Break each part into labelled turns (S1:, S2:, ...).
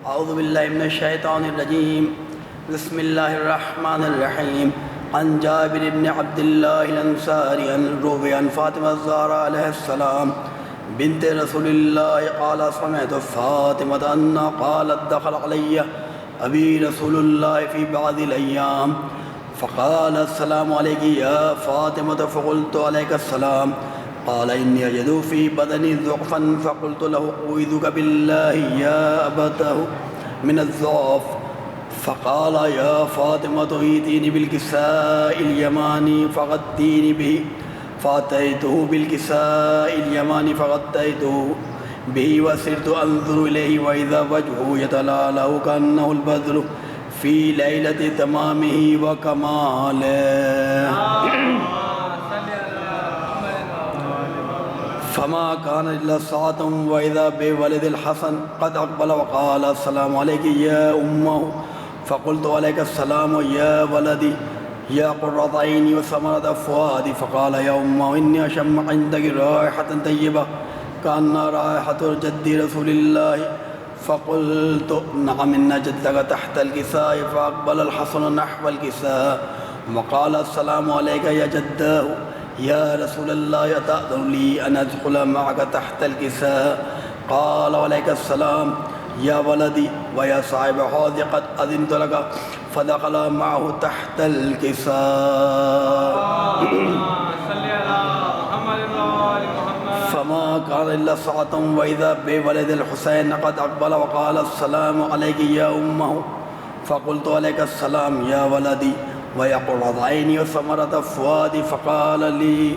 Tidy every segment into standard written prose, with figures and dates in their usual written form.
S1: اعوذ باللہ من الشیطان الرجیم بسم اللہ الرحمن الرحیم عن جابر بن عبد اللہ الانصاری عن روی عن فاطمہ الزہرا علیہ السلام بنت رسول اللہ قال سمعت فاطمة أنها قالت دخل علي أبي رسول الله في بعض الأيام فقال السلام عليك يا فاطمة فقلت عليك السلام قال إني أجد في بدني ضعفا فقلت له أعوذك بالله يا أبته من الضعف فقال يا فاطمة ائتيني بالكساء اليماني فغطيني به فأتيته بالكساء اليماني فغطيته به وسرت أنظر إليه وإذا وجهه يتلألأ كأنه البدر في ليلة تمامه وكماله فما كان إلا ساعة وإذا بولد الحسن قد أقبل وقال السلام عليك يا أمه فقلت عليك السلام يا ولدي يا قرة عيني وثمرة فؤادي فقال يا أمه إني أشم عندك رائحة طيبة كأن رائحة جد رسول الله فقلت نعم إن جدك تحت الكساء فأقبل الحسن نحو الكساء وقال السلام عليك يا جداه يا رسول الله أتأذن لي أن أدخل معك تحت الكساء قال عليك السلام يا ولدي ويا صاحب حوض قد أذنت لك فدخل معه تحت الكساء فما كان إلا ساعة وإذا بولد الحسين قد أقبل وقال السلام عليك يا أمه فقلت عليك السلام يا ولدي ويا قرة عيني وثمرة فؤادي فقال لي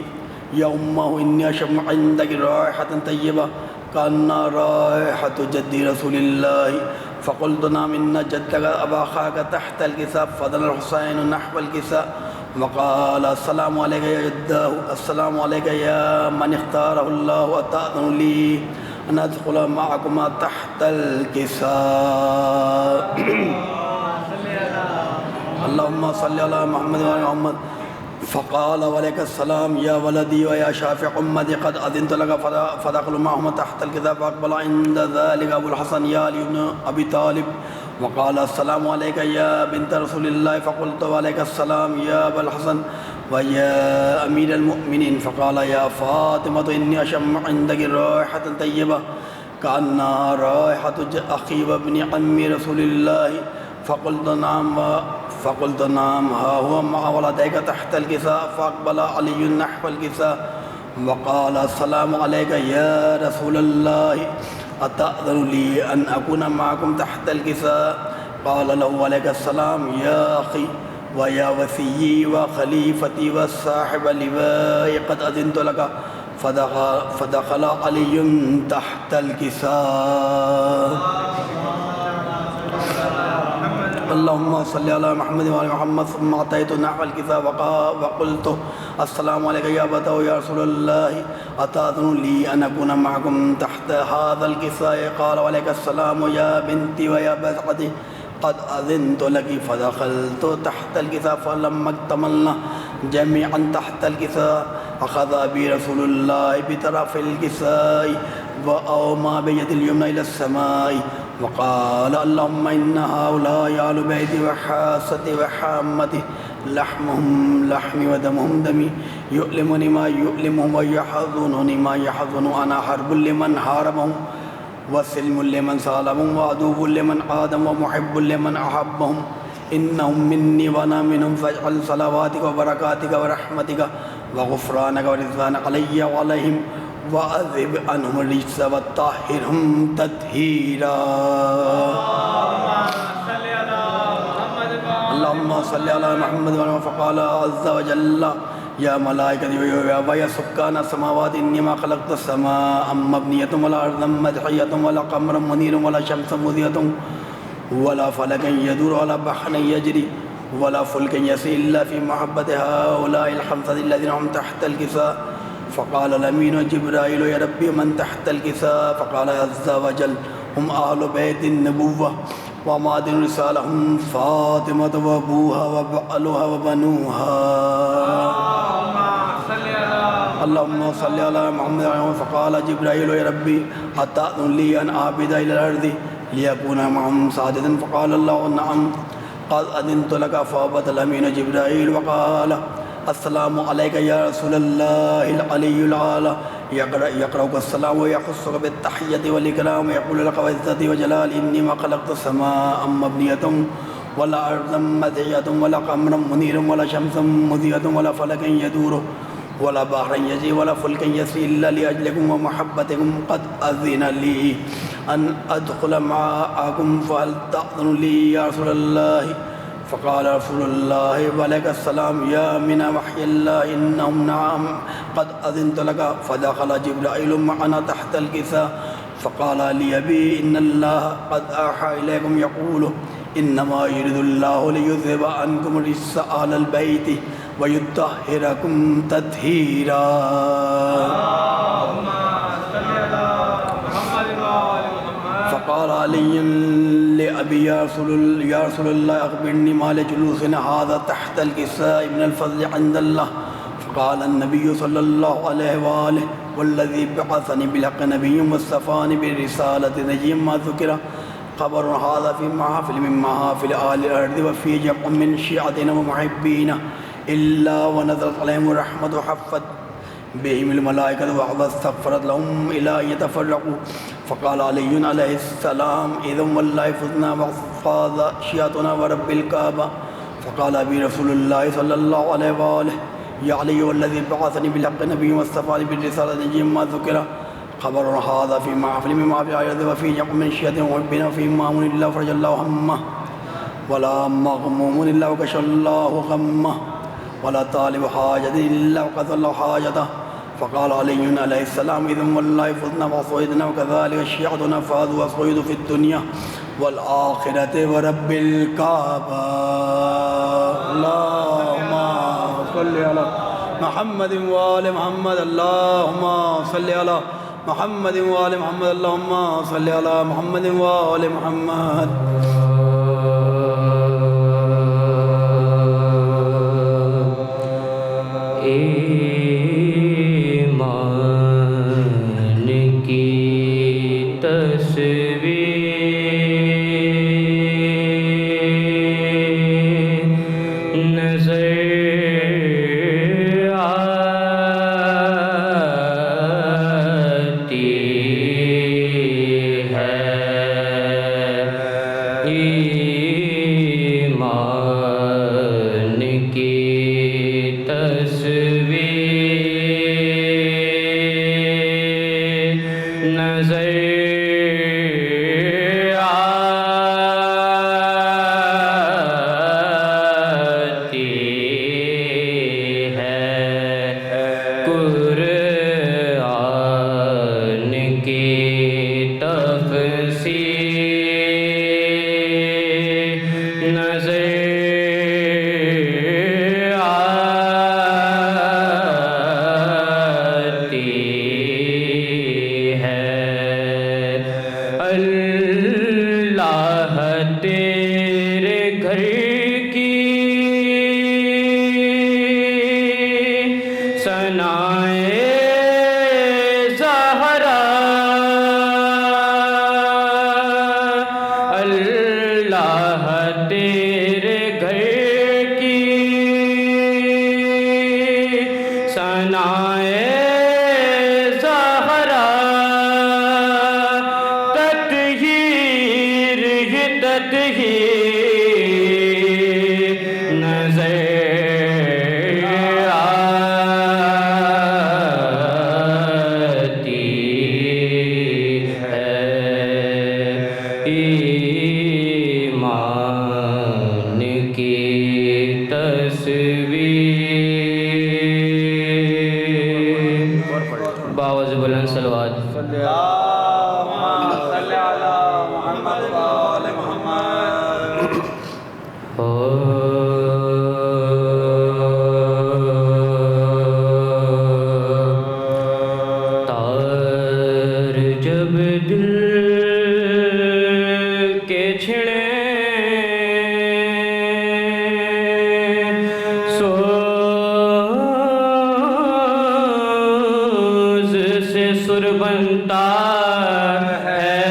S1: يا أمه إني أشم عندك رائحة طيبة كأن رائحة جد رسول الله فقلت نعم إن جدك أباخاك تحت الكساء فدنا الحسين نحو الكساء وقال السلام عليك يا جداه السلام عليك يا من اختاره الله أتأذن لي أن أدخل معكما تحت الكساء اللهم صل على محمد وعلى محمد فقال وعليك السلام يا ولدي ويا شافع أمتي قد أذنت لك فدخلوا معهما تحت الكتاب فأقبل عند ذلك أبو الحسن يا علي بن أبي طالب وقال السلام عليك يا بنت رسول الله فقلت وعليك السلام يا أبا الحسن ويا أمير المؤمنين فقال يا فاطمة إني أشم عندك رائحة طيبة كأنها رائحة أخي وابن عم رسول الله فقلت نعم ها هو مع ولديك تحت الكساء فأقبل علي نحو الكساء وقال السلام عليك يا رسول الله أتأذن لي أن أكون معكم تحت الكساء قال له عليك السلام يا أخي ويا وصيي وخليفتي والصاحب لواء قد أذنت لك فدخل علي تحت الكساء اللهم صل على محمد وعلى محمد ثم أتيت نحو الكساء وقلت السلام عليك يا أبتاه يا رسول الله أتأذن لي أن أكون معكم تحت هذا الكساء قال وعليك السلام يا بنتي ويا بسعتي قد أذنت لك فدخلت تحت الكساء فلما اكتملنا جميعا تحت الكساء أخذ بي رسول الله بطرف الكساء وأومى بيد اليمنى إلى السماء وقال اللهم إن هؤلاء أهل بيتي وحاستي وحامتي لحمهم لحمي ودمهم دمي يؤلمني ما يؤلمهم ويحزنني ما يحزن أنا حرب لمن حاربهم وسلم لمن سالمهم وعدو لمن عادهم ومحب لمن أحبهم إنهم مني وأنا منهم فاجعل صلواتك وبركاتك ورحمتك وغفرانك ورضوانك علي وعليهم وأذهب عنهم الرجس وطهرهم تطهيرا اللهم صل على محمد وعلى فقال عز وجل يا ملائكتي ويا سكان السماوات إني ما خلقت السماء مبنية ولا أرضا مدحية ولا قمر منير ولا شمس مضيئة ولا فلك يدور ولا بحر يجري ولا فلك يسير إلا في محبة هؤلاء الخمسة الذين هم تحت الكساء فقال الأمين جبرائيل يا ربي من تحت الكساء فقال عز وجل هم أهل بيت النبوة ومعدن رسالة هم فاطمة وأبوها وبعلها وبنوها اللهم صل على محمد فقال جبرائيل يا ربي أتأذن لي أن أعبد إلى الأرض ليكون معهم ساجدا فقال الله نعم قد أذنت لك فهبط الأمين جبرائيل وقال السلام عليك يا رسول الله العلي الأعلى يقرأك السلام ويخصك بالتحية والإكرام ويقول لك وعزتي وجلالي إني ما خلقت السماء مبنية ولا أرضا مدعية ولا قمرا منيرا ولا شمسا مضيئة ولا فلكا يدور ولا بحرا يجري ولا فلكا يسري إلا لأجلكم ومحبتكم قد أذن لي أن أدخل معكم فهل تأذن لي يا رسول الله فقال رسول الله وعليك السلام يا من وحي الله إنهم نعم قد أذنت لك فدخل جبرائيل معنا تحت الكساء فقال لي أبي إن الله قد أوحى إليكم يقول إنما يريد الله ليذهب عنكم الرجس أهل البيت ويطهركم تطهيرا فقال علي لأبي يا رسول الله أخبرني ما لجلوسنا هذا تحت الكساء من الفضل عند الله فقال النبي صلى الله عليه وآله والذي بعثني بالحق نبي واصطفاني بالرسالة نجيا ما ذكر خبر هذا في محافل من محافل أهل الأرض وفي جمع من شيعتنا ومحبينا إلا ونزلت عليهم الرحمة وحفت بهم الملائكة واستغفرت لهم إلى أن يتفرقوا فقال علي عليه السلام إذا والله فزنا وفاز شيعتنا ورب الكعبة فقال أبي رسول الله صلى الله عليه وآله يا علي والذي بعثني بالحق نبي واصطفاني بالرسالة نجيا ما ذكر خبر هذا في محافل من محافل الأرض وفي جمع من شيعتنا ومحبينا وفي مامون الله فرج الله همه ولا مغموم إلا وكشف الله غمه ولا طالب حاجة إلا وقضى الله حاجته فقال علي عليه السلام إذن والله فزنا وصعدنا وكذلك شيعتنا فازوا وصعدوا في الدنيا والآخرة ورب الكعبة اللهم صل على محمد وآل محمد اللهم صل على محمد وآل محمد اللهم صل على محمد وآل محمد
S2: سر بنتا ہے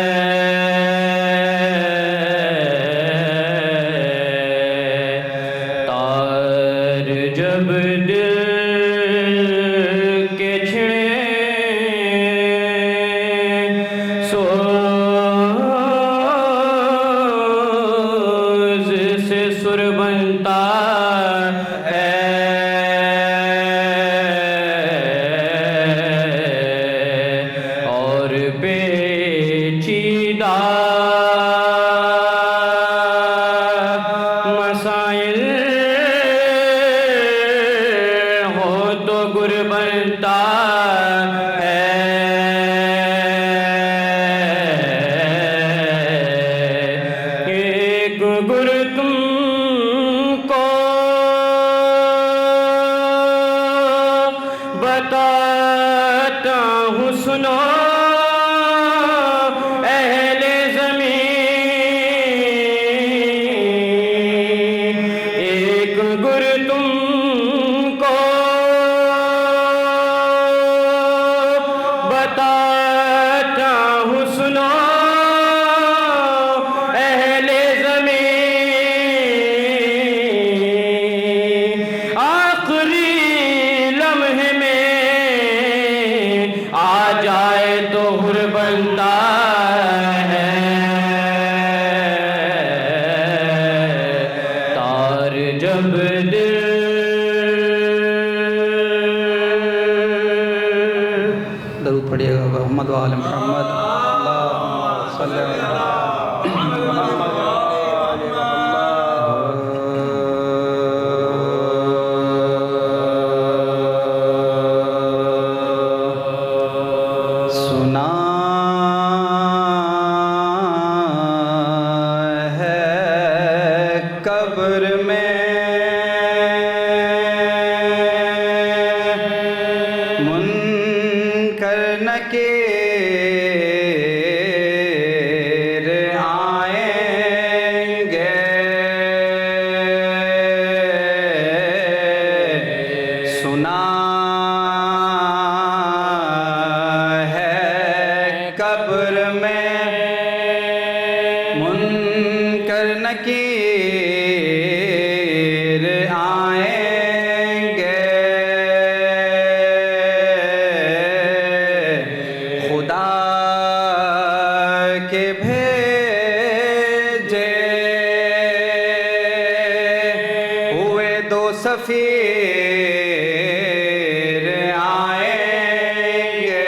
S2: پڑھیے گا محمد و آل محمد اللہم صلی علی محمد سنا ہے قبر میں منکر نکیر آئیں گے سنا ہے قبر میں منکر نکیر آئیں گے خدا کے بھیجے ہوئے دو سفیر آئیں گے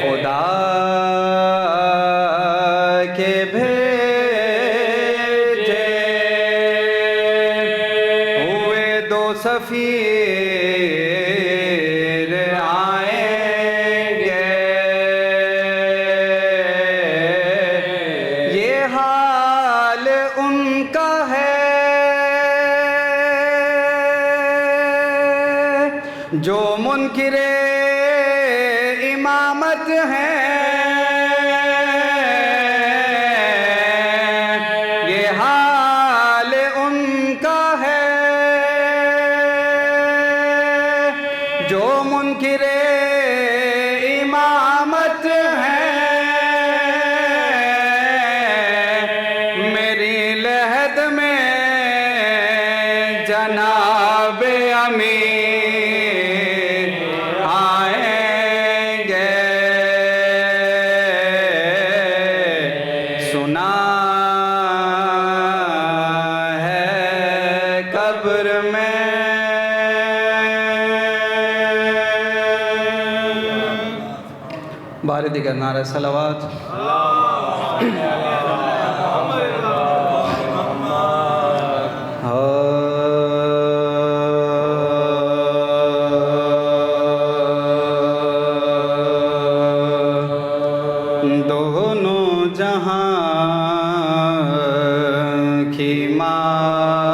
S2: خدا کے بھیجے ہوئے دو سفیر آئیں گے یہ حال ان کا ہے جو منکر امامت ہیں یہ حال ان کا ہے جو منکر امامت ہیں میری لحد میں جناب امیر آئیں گے سنا ہے قبر میں بار دیگر نعرہ صلوات دونوں جہاں کی مانگتا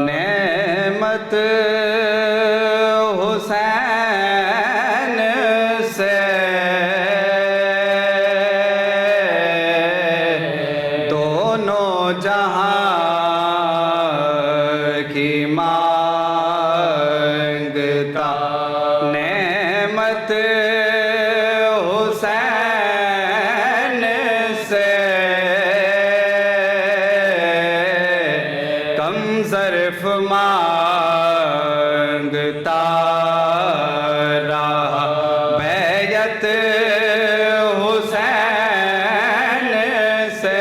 S2: نعمت حسین سے دونوں جہاں کی مانگتا نعمت حسین سے کم ظرف مانگتا رہا بیعت حسین سے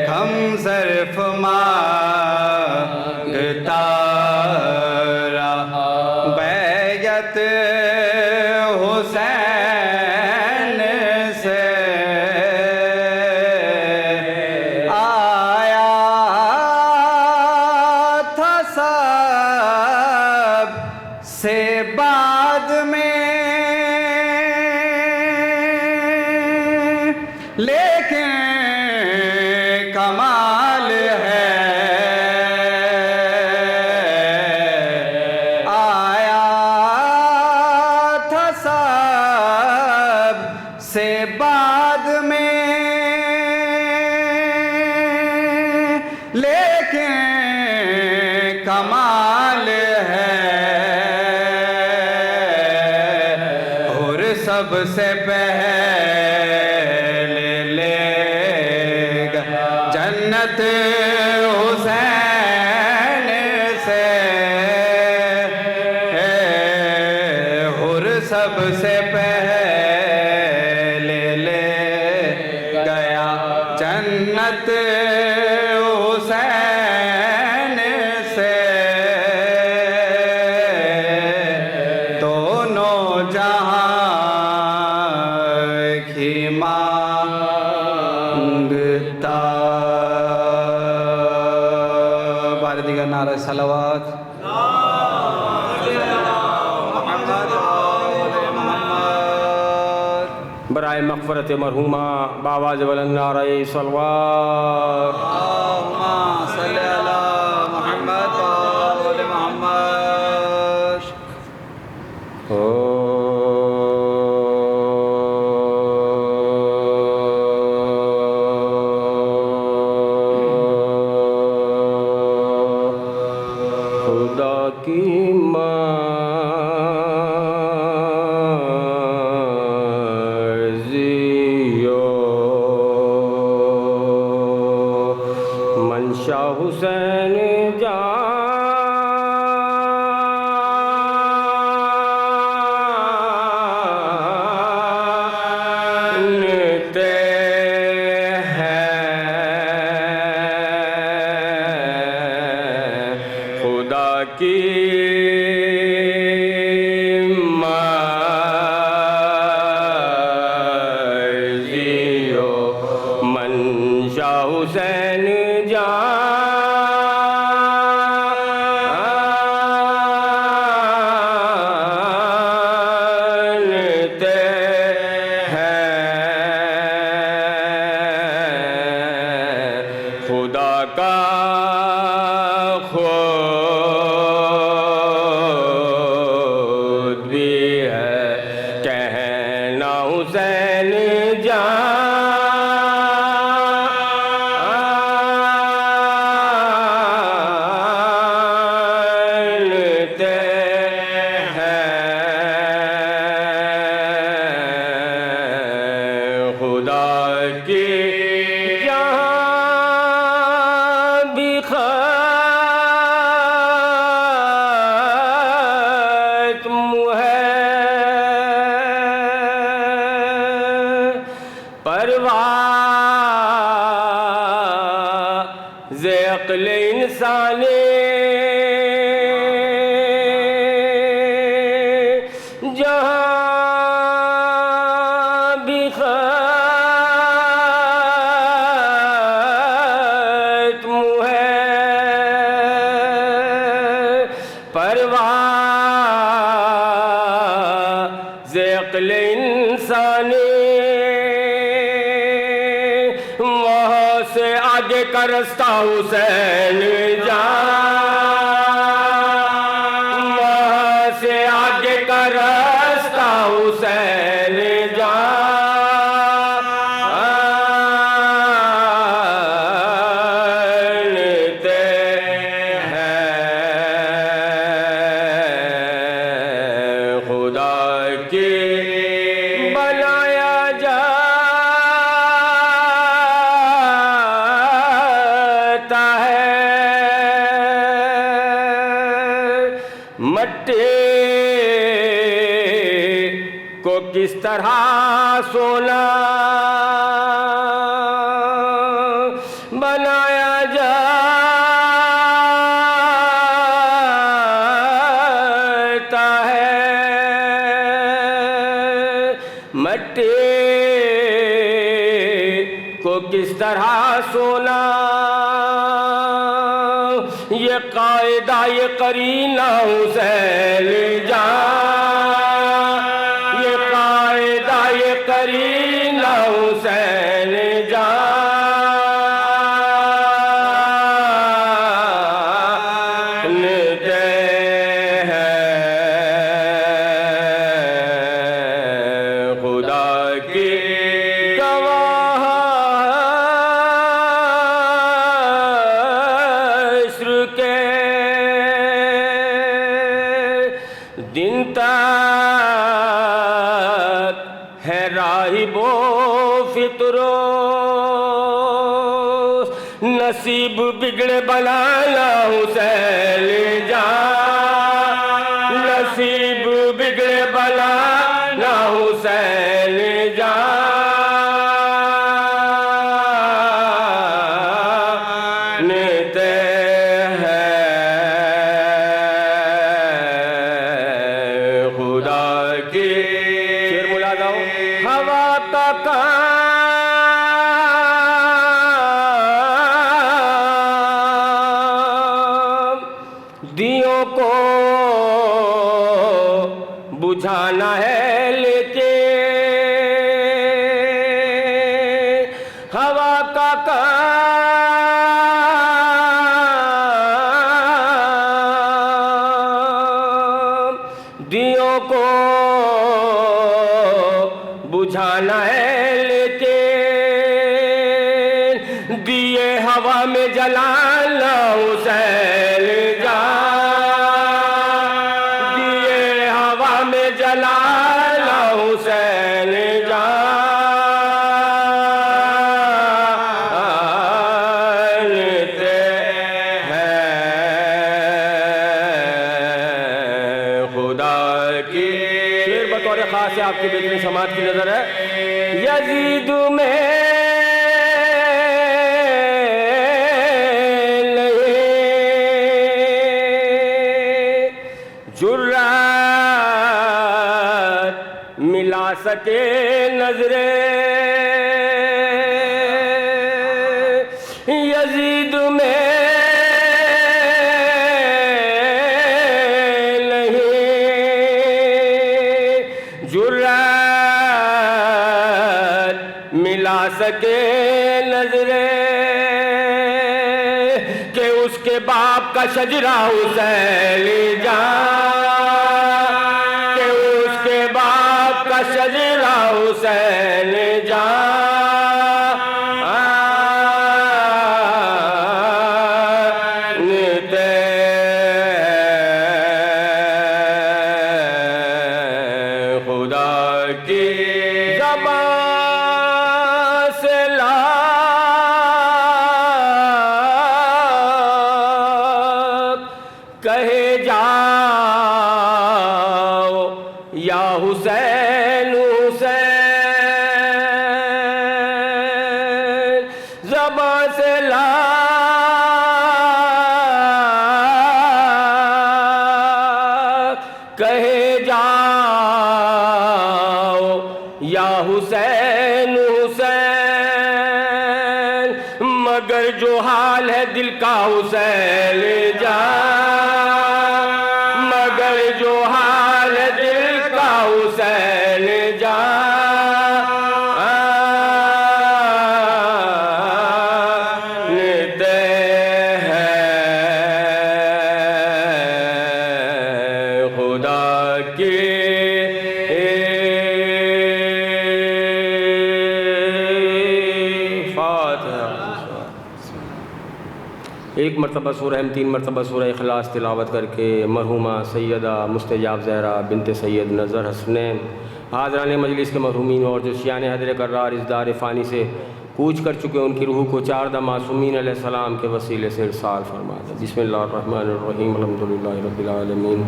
S2: کم ظرف مانگتا رہا بیعت حسین سے آیا تھا سب سے بعد میں لیکن کمال ہے آیا تھا سب سے بعد میں لیکن کمال ہے اور سب سے پہلے لے گا جنت حسین سے اور سب سے پہلے لے گیا جنت
S3: برائے مغفرت مرحومہ باواز بلند نعرہ صلوات
S2: اللہم صلی علی محمد و آل محمد.
S3: خدا کی منشا حسین جانتے ہیں خدا کی منشا حسین جانتے ہیں خدا کا خود بھی ہے کہنا حسین جانتے ہیں خدا کی جہاں بھی ختم ہے پرواز عقل انسانی جہاں بھی ختم ہے پرواز عقل انسانی وہاں سے آگے کا رستہ حسین وہاں سے آگے کا رستہ حسین جانتے ہیں خدا کی بنایا جاتا ہے مٹی کو کس طرح سونا بنایا جاتا ہے مٹی کو کس طرح سونا یہ قاعدہ یہ قرینہ حسین جان یہ قاعدہ یہ قرینہ حسین جانتے ہیں خدا کی کے دن تک ہے راہب و فطروس نصیب بگڑے بلانا حسین جان نصیب بگڑے بلانا حسین جانتے شیر ملا داؤ ہوا کا کام دیوں کو بجھانا ہے لیکن دیوں کو بجھانا ہے لیکن دیے ہوا میں جلانا حسین جان، دیے ہوا میں جلانا حسین جانتے ہیں خدا کی۔ شعر بطور خاص ہے، آپ کی بیٹی سماعت کی نظر ہے۔ یزید میں جرات ملا سکے نظریں، یزید میں نہیں جرات ملا سکے نظریں کہ اس کے باپ کا شجرہ حسین جان، کہ اس کے باپ کا شجرہ حسین جانتے ہیں خدا کی۔ زبان سے لاکھ کہے جاؤ یا حسین حسین، زبان سے لاکھ کہے جاؤ یا حسین حسین، مگر جو حال ہے دل کا حسین جان، مگر جو حال ہے دل کا حسین جانتے ہیں خدا کی۔ ایک مرتبہ سورہ ہم 3 مرتبہ سورہ اخلاص تلاوت کر کے مرحومہ سیدہ مستجاب زہرا بنت سید نظر حسنین حاضران مجلس کے مرحومین اور جو شیان حضر کرار اس دار فانی سے کوچ کر چکے ان کی روح کو 4 معصومین علیہ السلام کے وسیلے سے ارسال فرما دے۔ بسم اللہ الرحمن الرحیم، الحمدللہ رب العالمین،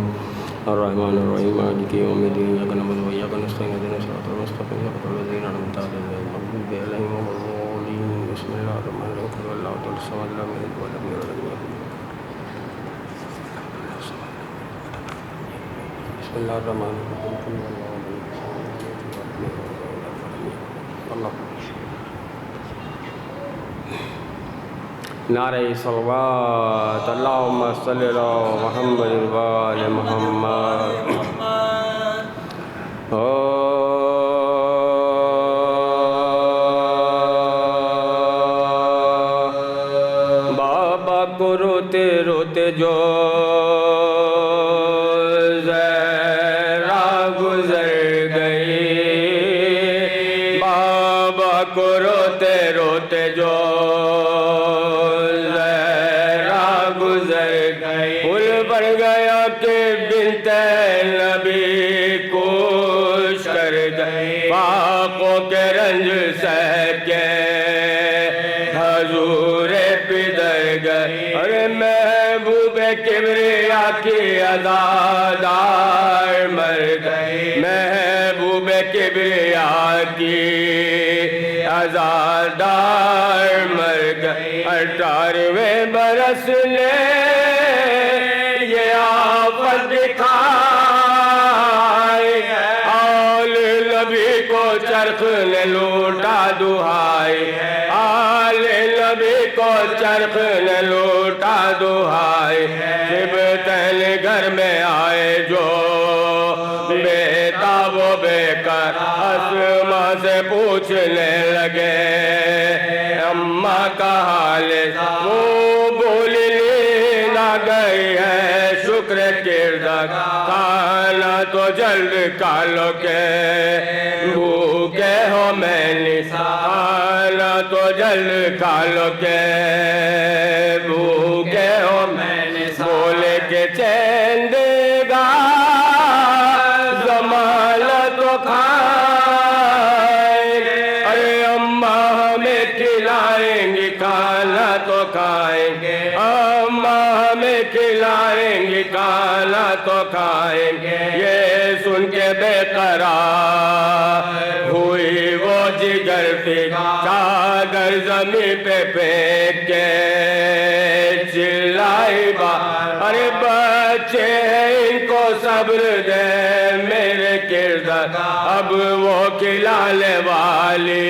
S3: الرحمن الرحیم، مالک یوم الدین، ایاک نعبد و ایاک نستعین، اهدنا الصراط المستقیم، صراط الذین انعمت علیہم غیر المغضوب علیہم ولا الضالین۔ بسم اللہ الرحمن الرحیم، قل هو اللہ احد الصمد لم یلد ولم یولد ولم یکن له بسم اللہ الرحمن الرحیم، قل هو اللہ احد اللہ۔ نعرہ صلوات، اللہم صلی علی محمد وآل محمد۔ بابا کو روتے روتے جو زہرا گزر گئی، بابا کو روتے روتے جو پھول بڑھ گیا کہ بنت نبی کوش کر گئی، پاکوں کے رنج سہ کے حضور پدر گئے، ارے محبوب کبریا کی عزادار مر گئی، محبوب کبریا کی عزادار مر گئی۔ 18ویں برس نے یہ آفت دکھائی، آل نبی کو چرخ نے لوٹا دہائی، آل نبی کو چرخ نے لوٹا دہائی۔ سبتین گھر میں آئے جو بے تاب و بے کر، اسما سے پوچھنے لگے اماں کا حال، وہ بولی نہ گئی ہے شکر کردہ کھانا تو جلد کھالو کے بھوکے ہو میں نثارا تو جلد کھالو کے بھوکے ہو میں نثارا بولے کے چین دے گا زمال تو کھائیں گے ارے اماں ہمیں کھلائیں گے کھانا تو کھائیں گے اماں ہمیں کھلائیں گے کھانا تو کھائیں گے یہ سن کے بے قرار ہوئی وہ جگر تھی چادر زمین پہ پھینک کے چلائی ارے بچے ان کو صبر دے میرے کردار اب وہ کھلانے والی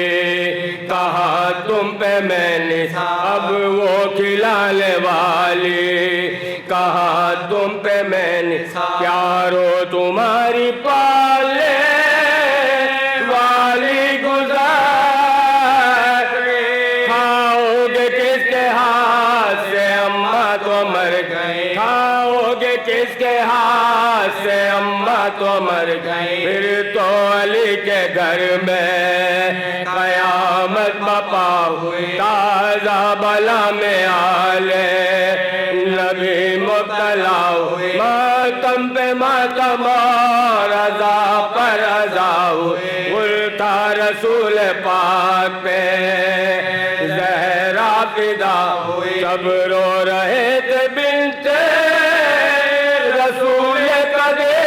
S3: کہا تم پہ میں نے اب وہ کھلانے والی کہا تم پہ میں نے پیارو تمہاری پالے والی گزار کھاؤ گے کس کے ہاتھ سے اماں تو مر گئی کھاؤ گے کس کے ہاتھ سے اماں تو مر گئی پھر تو علی کے گھر میں قیامت بپا ہوئی تازہ بلا میں آلے نبی مبتلا ہوئی ماتم پہ ماتم اور عزا پر عزا ہوئی الٹا رسول پاک پہ زہرا فدا ہوئی سب رو رہے تھے بنت رسول قدیر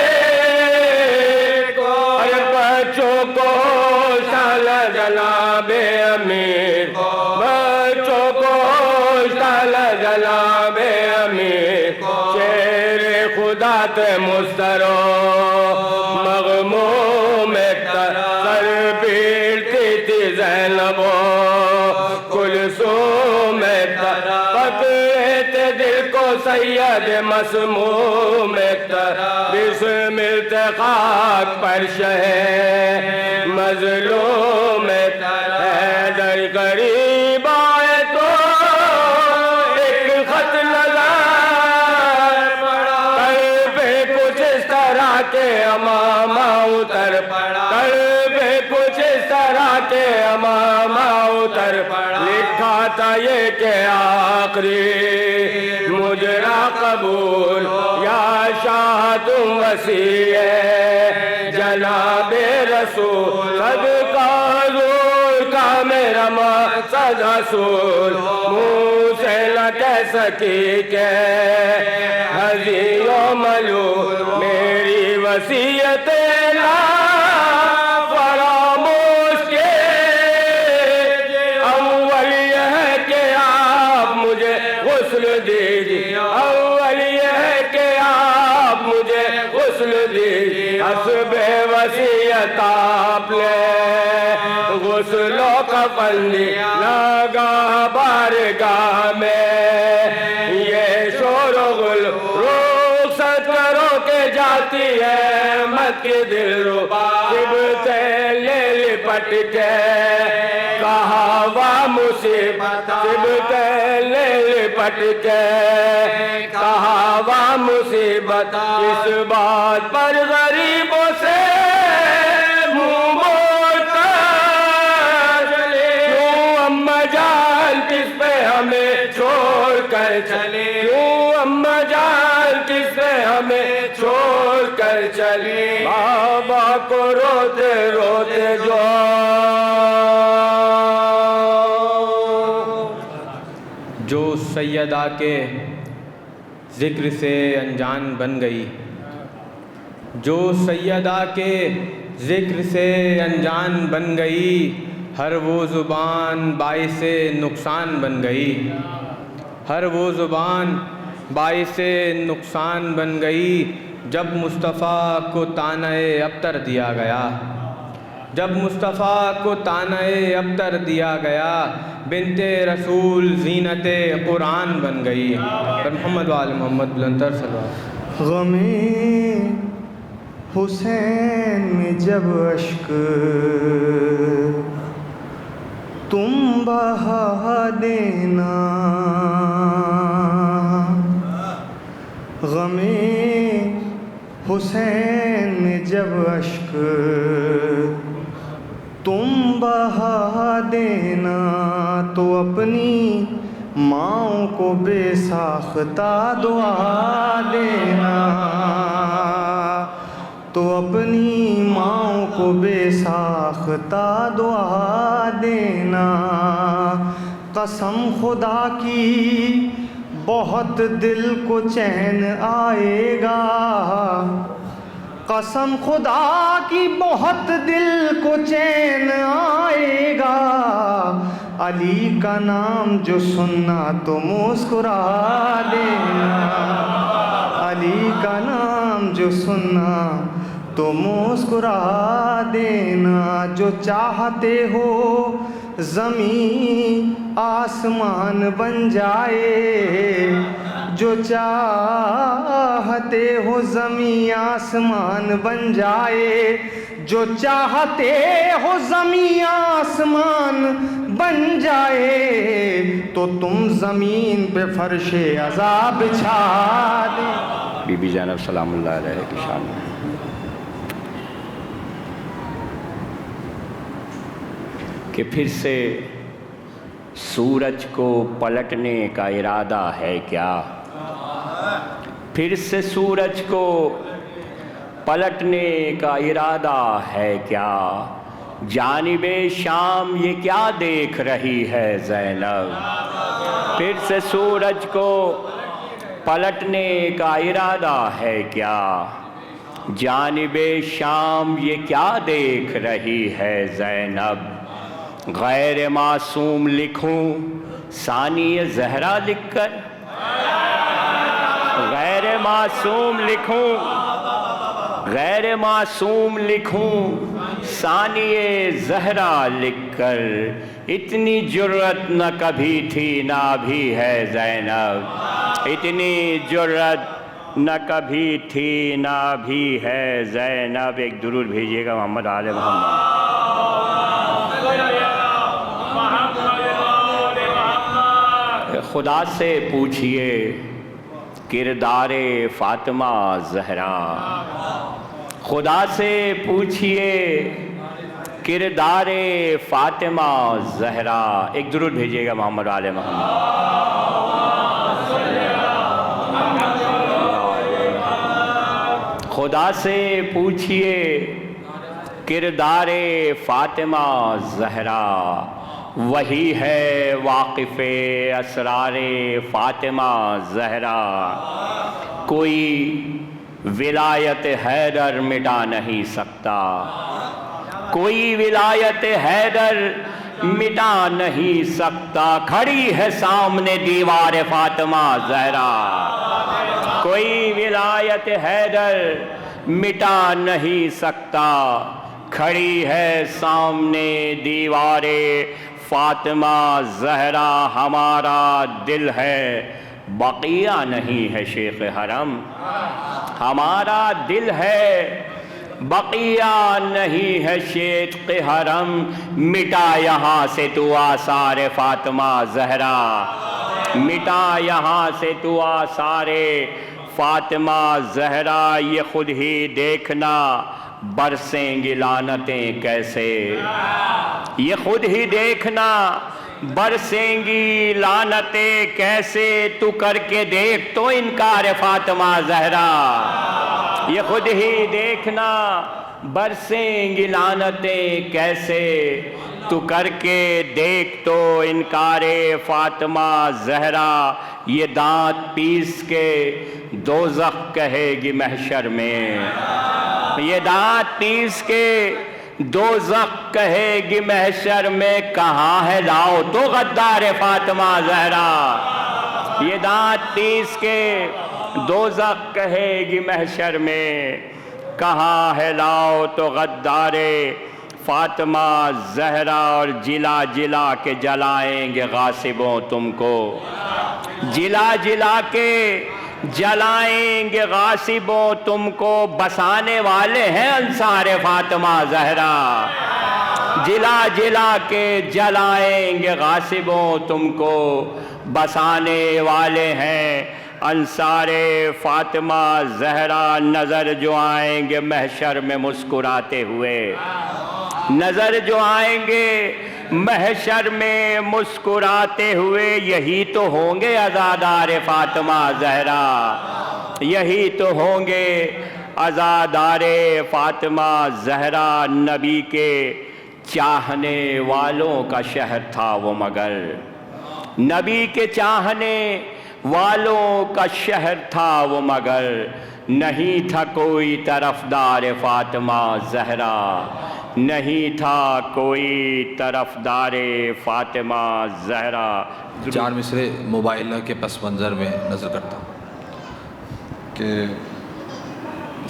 S3: ارے بچوں کو شال جناب امیر بچوں کو شال جناب امیر شیر خدا تے مسترو مغموم سر پیڑتی تھی زینب کلثوم پکڑے تھے دل کو سید مسموم بسم خاک پر شہ مظلوم حیدر قریب آئے تو ایک خط نظر پڑا قلبِ کچھ اس طرح کے امامہ اتر پڑا قلبِ کچھ اس طرح کے امامہ اتر پڑا لکھا تھا یہ کہ آخری مجرا قبول یا شاہ تم وسیع جناب رسول صدقہ حضور کا میرا مقصد حصول منہ سے نہ کہہ سکی کہ حزین و ملول میری وصیت لا فراموش کے اول یہ ہے کہ آپ مجھے غسل دیجیے اول یہ ہے کہ آپ مجھے غسل دیجیے حسب وصیت آپ لے غسل و کفن لگا بارگاہ میں یہ شور و غل رخصت کرو کہ جاتی ہے مت کی دل ربا سے لے لپٹ کے کہا وا مصیبت لے لپٹ کے کہا وا مصیبت اس بات پر غریبوں سے منہ موڑ کر کیوں اماں جان کس پہ ہمیں چھوڑ کر چلے کیوں اماں جان کس پہ ہمیں چھوڑ کر چلے بابا کو روتے روتے جو سیدہ کے ذکر سے انجان بن گئی جو سیدہ کے ذکر سے انجان بن گئی ہر وہ زبان باعث نقصان بن گئی ہر وہ زبان باعث نقصان بن گئی جب مصطفیٰ کو طعنۂ ابتر دیا گیا جب مصطفیٰ کو طعنۂ ابتر دیا گیا بنت رسول زینت قرآن بن گئی محمد وآل محمد بلندر صلی اللہ علیہ وسلم
S4: غم حسین میں جب اشک تم بہا دینا غم حسین میں جب اشک تم بہا دینا تو اپنی ماؤں کو بے ساختہ دعا دینا، تو اپنی ماؤں کو بے ساختہ دعا دینا۔ قسم خدا کی بہت دل کو چین آئے گا، قسم خدا کی بہت دل کو چین آئے گا، علی کا نام جو سننا تو مسکرا دینا، علی کا نام جو سننا تو مسکرا دینا۔ جو چاہتے ہو زمین آسمان بن جائے، جو چاہتے ہو زمین آسمان بن جائے، جو چاہتے ہو زمین آسمان بن جائے، تو تم زمین پہ فرش عذاب بچھا دے۔
S5: بی بی زینب سلام اللہ علیہ کی شان میں کہ پھر سے سورج کو پلٹنے کا ارادہ ہے کیا، پھر سے سورج کو پلٹنے کا ارادہ ہے کیا، جانب شام یہ کیا دیکھ رہی ہے زینب، پھر سے سورج کو پلٹنے کا ارادہ ہے کیا، جانب شام یہ کیا دیکھ رہی ہے زینب۔ غیر معصوم لکھوں ثانی زہرا لکھ کر، غیر معصوم لکھوں، غیر معصوم لکھوں ثانی زہرا لکھ کر، اتنی جرأت نہ کبھی تھی نہ بھی ہے زینب، اتنی جرأت نہ کبھی تھی نہ بھی ہے زینب۔ ایک درود بھیجیے گا محمد آل محمد۔ خدا سے پوچھئے کردار فاطمہ زہرا، خدا سے پوچھئے کردار فاطمہ زہرا۔ ایک درود بھیجیے گا محمد آل محمد۔ خدا سے پوچھئے کردار فاطمہ زہرا، وہی ہے واقف اسرار فاطمہ زہرا، کوئی ولایت حیدر مٹا نہیں سکتا، کوئی ولایت حیدر مٹا نہیں سکتا، کھڑی ہے سامنے دیوار فاطمہ زہرا، کوئی ولایت حیدر مٹا نہیں سکتا، کھڑی ہے سامنے دیوار فاطمہ زہرا، ہمارا دل ہے بقیہ نہیں ہے شیخ حرم، ہمارا دل ہے بقیہ نہیں ہے شیخ حرم، مٹا یہاں سے تو آثار فاطمہ زہرا، مٹا یہاں سے تو آثار فاطمہ زہرا، یہ خود ہی دیکھنا برسیں گی لعنتیں کیسے، یہ خود ہی دیکھنا برسیں گی لعنتیں کیسے، تو کر کے دیکھ تو انکار فاطمہ زہرا، یہ خود ہی دیکھنا برسیں گی لعنتیں کیسے، تو کر کے دیکھ تو انکار فاطمہ زہرا، یہ دانت پیس کے دوزخ کہے گی محشر میں، یہ دانت پیس کے دوزخ کہے گی محشر میں، کہاں ہے لاؤ تو غدار فاطمہ زہرا، یہ دانت پیس کے دوزخ کہے گی محشر میں، کہاں ہے لاؤ تو غدار فاطمہ زہرا، اور جلا جلا کے جلائیں گے غاصبوں تم کو، جلا جلا کے جلائیں گے غاصبوں تم کو، بسانے والے ہیں انصار فاطمہ زہرا، جلا جلا کے جلائیں گے غاصبوں تم کو، بسانے والے ہیں انصار فاطمہ زہرا نظر جو آئیں گے محشر میں مسکراتے ہوئے، نظر جو آئیں گے محشر میں مسکراتے ہوئے، یہی تو ہوں گے عزادار فاطمہ زہرا، یہی تو ہوں گے عزادار فاطمہ زہرا۔ نبی کے چاہنے والوں کا شہر تھا وہ مگر، نبی کے چاہنے والوں کا شہر تھا وہ مگر، نہیں تھا کوئی طرفدار فاطمہ زہرا، نہیں تھا کوئی طرفدار فاطمہ زہرا۔
S6: 4 مصرے مباہلہ کے پس منظر میں نظر کرتا ہوں کہ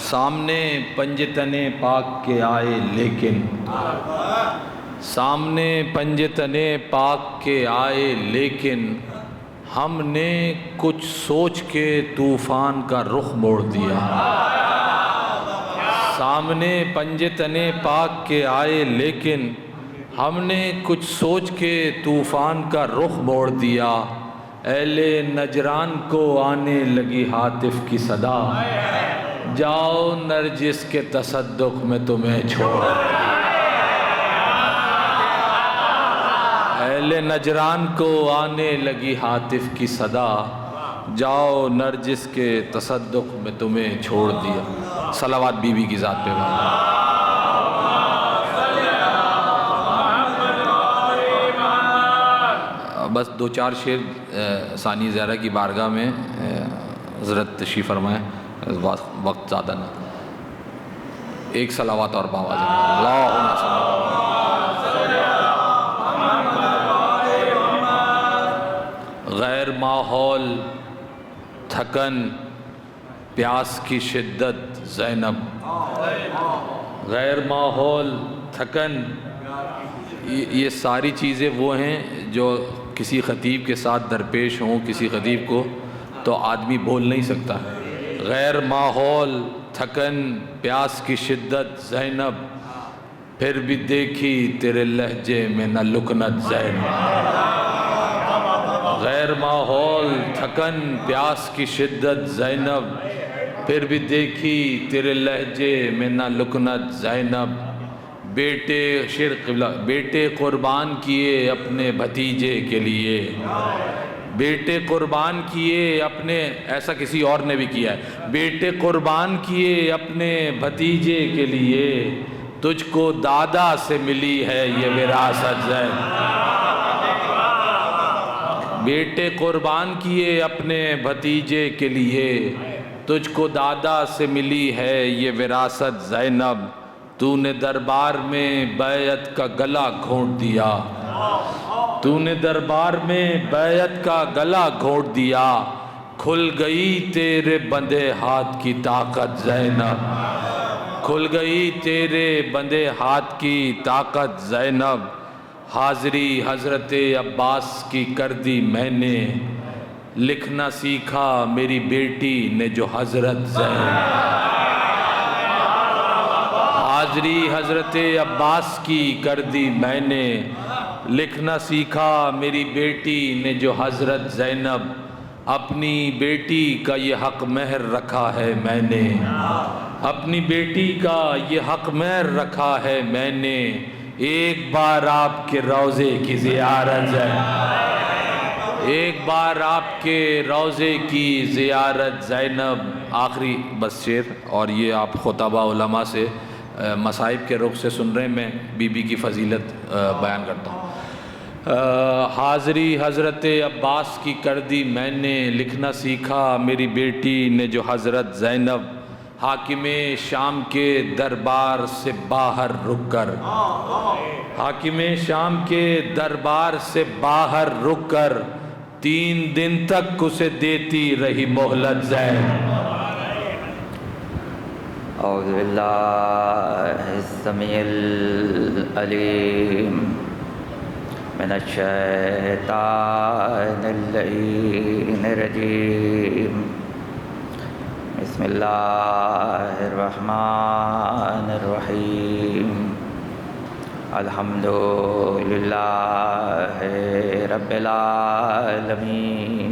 S6: سامنے پنجتن پاک کے آئے لیکن، سامنے پنجتن پاک کے آئے لیکن، ہم نے کچھ سوچ کے طوفان کا رخ موڑ دیا۔ سامنے پنجتن پاک کے آئے لیکن، ہم نے کچھ سوچ کے طوفان کا رخ موڑ دیا۔ اہل نجران کو آنے لگی ہاتف کی صدا، جاؤ نرجس کے تصدق میں تمہیں چھوڑ۔ اہل نجران کو آنے لگی ہاتف کی صدا، جاؤ نرجس کے تصدق میں تمہیں چھوڑ دیا۔ صلوات بی بی کی ذات پہ بس 2-4 شعر ثانی زہرا کی بارگاہ میں حضرت تشریف فرمائیں، وقت زیادہ نہ، ایک صلوات اور باواز اللہم صلی۔ غیر ماحول تھکن پیاس کی شدت زینب، غیر ماحول تھکن، یہ ساری چیزیں وہ ہیں جو کسی خطیب کے ساتھ درپیش ہوں کسی خطیب کو تو آدمی بول نہیں سکتا۔ غیر ماحول تھکن پیاس کی شدت زینب، پھر بھی دیکھی تیرے لہجے میں نہ لکنت زینب۔ غیر ماحول تھکن پیاس کی شدت زینب، پھر بھی دیکھی تیرے لہجے میں نہ لکنت زینب۔ بیٹے شیر قبلہ، بیٹے قربان کیے اپنے بھتیجے کے لیے، بیٹے قربان کیے اپنے، ایسا کسی اور نے بھی کیا ہے، بیٹے قربان کیے اپنے بھتیجے کے لیے، تجھ کو دادا سے ملی ہے یہ وراثت زینب۔ بیٹے قربان کیے اپنے بھتیجے کے لیے، تجھ کو دادا سے ملی ہے یہ وراثت زینب۔ تو نے دربار میں بیعت کا گلا گھونٹ دیا، تو نے دربار میں بیعت کا گلا گھونٹ دیا، کھل گئی تیرے بندے ہاتھ کی طاقت زینب، کھل گئی تیرے بندے ہاتھ کی طاقت زینب۔ حاضری حضرت عباس کی کر دی میں نے، لکھنا سیکھا میری بیٹی نے جو حضرت زینب۔ حاضری حضرت عباس کی کر دی میں نے، لکھنا سیکھا میری بیٹی نے جو حضرت زینب۔ اپنی بیٹی کا یہ حق مہر رکھا ہے میں نے، اپنی بیٹی کا یہ حق مہر رکھا ہے میں نے، ایک بار آپ کے روضے کی زیارت ہے، ایک بار آپ کے روضے کی زیارت زینب۔ آخری بس شعر، اور یہ آپ خطبہ علماء سے مصائب کے رخ سے سن رہے ہیں، میں بی بی کی فضیلت بیان کرتا ہوں۔ حاضری حضرت عباس کی کر دی میں نے، لکھنا سیکھا میری بیٹی نے جو حضرت زینب۔ حاکم شام کے دربار سے باہر رک کر، حاکم شام کے دربار سے باہر رک کر، 3 دن تک اسے دیتی رہی مہلت زینب۔
S7: اعوذ باللہ السمیع العلیم من الشیطان اللعین الرجیم، بسم اللہ الرحمن الرحیم، الحمد للہ رب العالمین،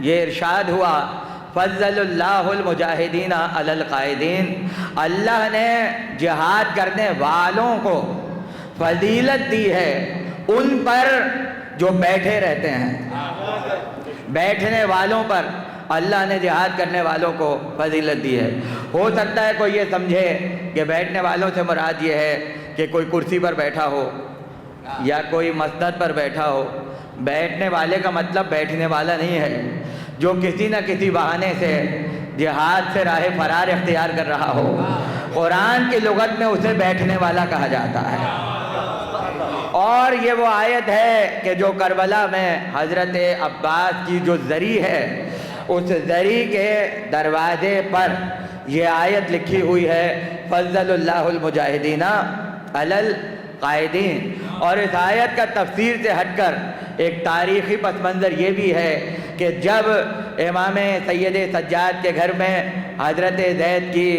S7: یہ ارشاد ہوا فضل اللہ المجاہدین علی القائدین، اللہ نے جہاد کرنے والوں کو فضیلت دی ہے ان پر جو بیٹھے رہتے ہیں۔ بیٹھنے والوں پر اللہ نے جہاد کرنے والوں کو فضیلت دی ہے۔ ہو سکتا ہے کوئی یہ سمجھے کہ بیٹھنے والوں سے مراد یہ ہے کہ کوئی کرسی پر بیٹھا ہو یا کوئی مسند پر بیٹھا ہو۔ بیٹھنے والے کا مطلب بیٹھنے والا نہیں ہے جو کسی نہ کسی بہانے سے جہاد سے راہ فرار اختیار کر رہا ہو۔ قرآن کی لغت میں اسے بیٹھنے والا کہا جاتا ہے۔ اور یہ وہ آیت ہے کہ جو کربلا میں حضرت عباس کی جو زری ہے اس زری کے دروازے پر یہ آیت لکھی ہوئی ہے فضل اللہ المجاہدین علی القائدین۔ اور اس آیت کا تفسیر سے ہٹ کر ایک تاریخی پس منظر یہ بھی ہے کہ جب امام سید سجاد کے گھر میں حضرت زید کی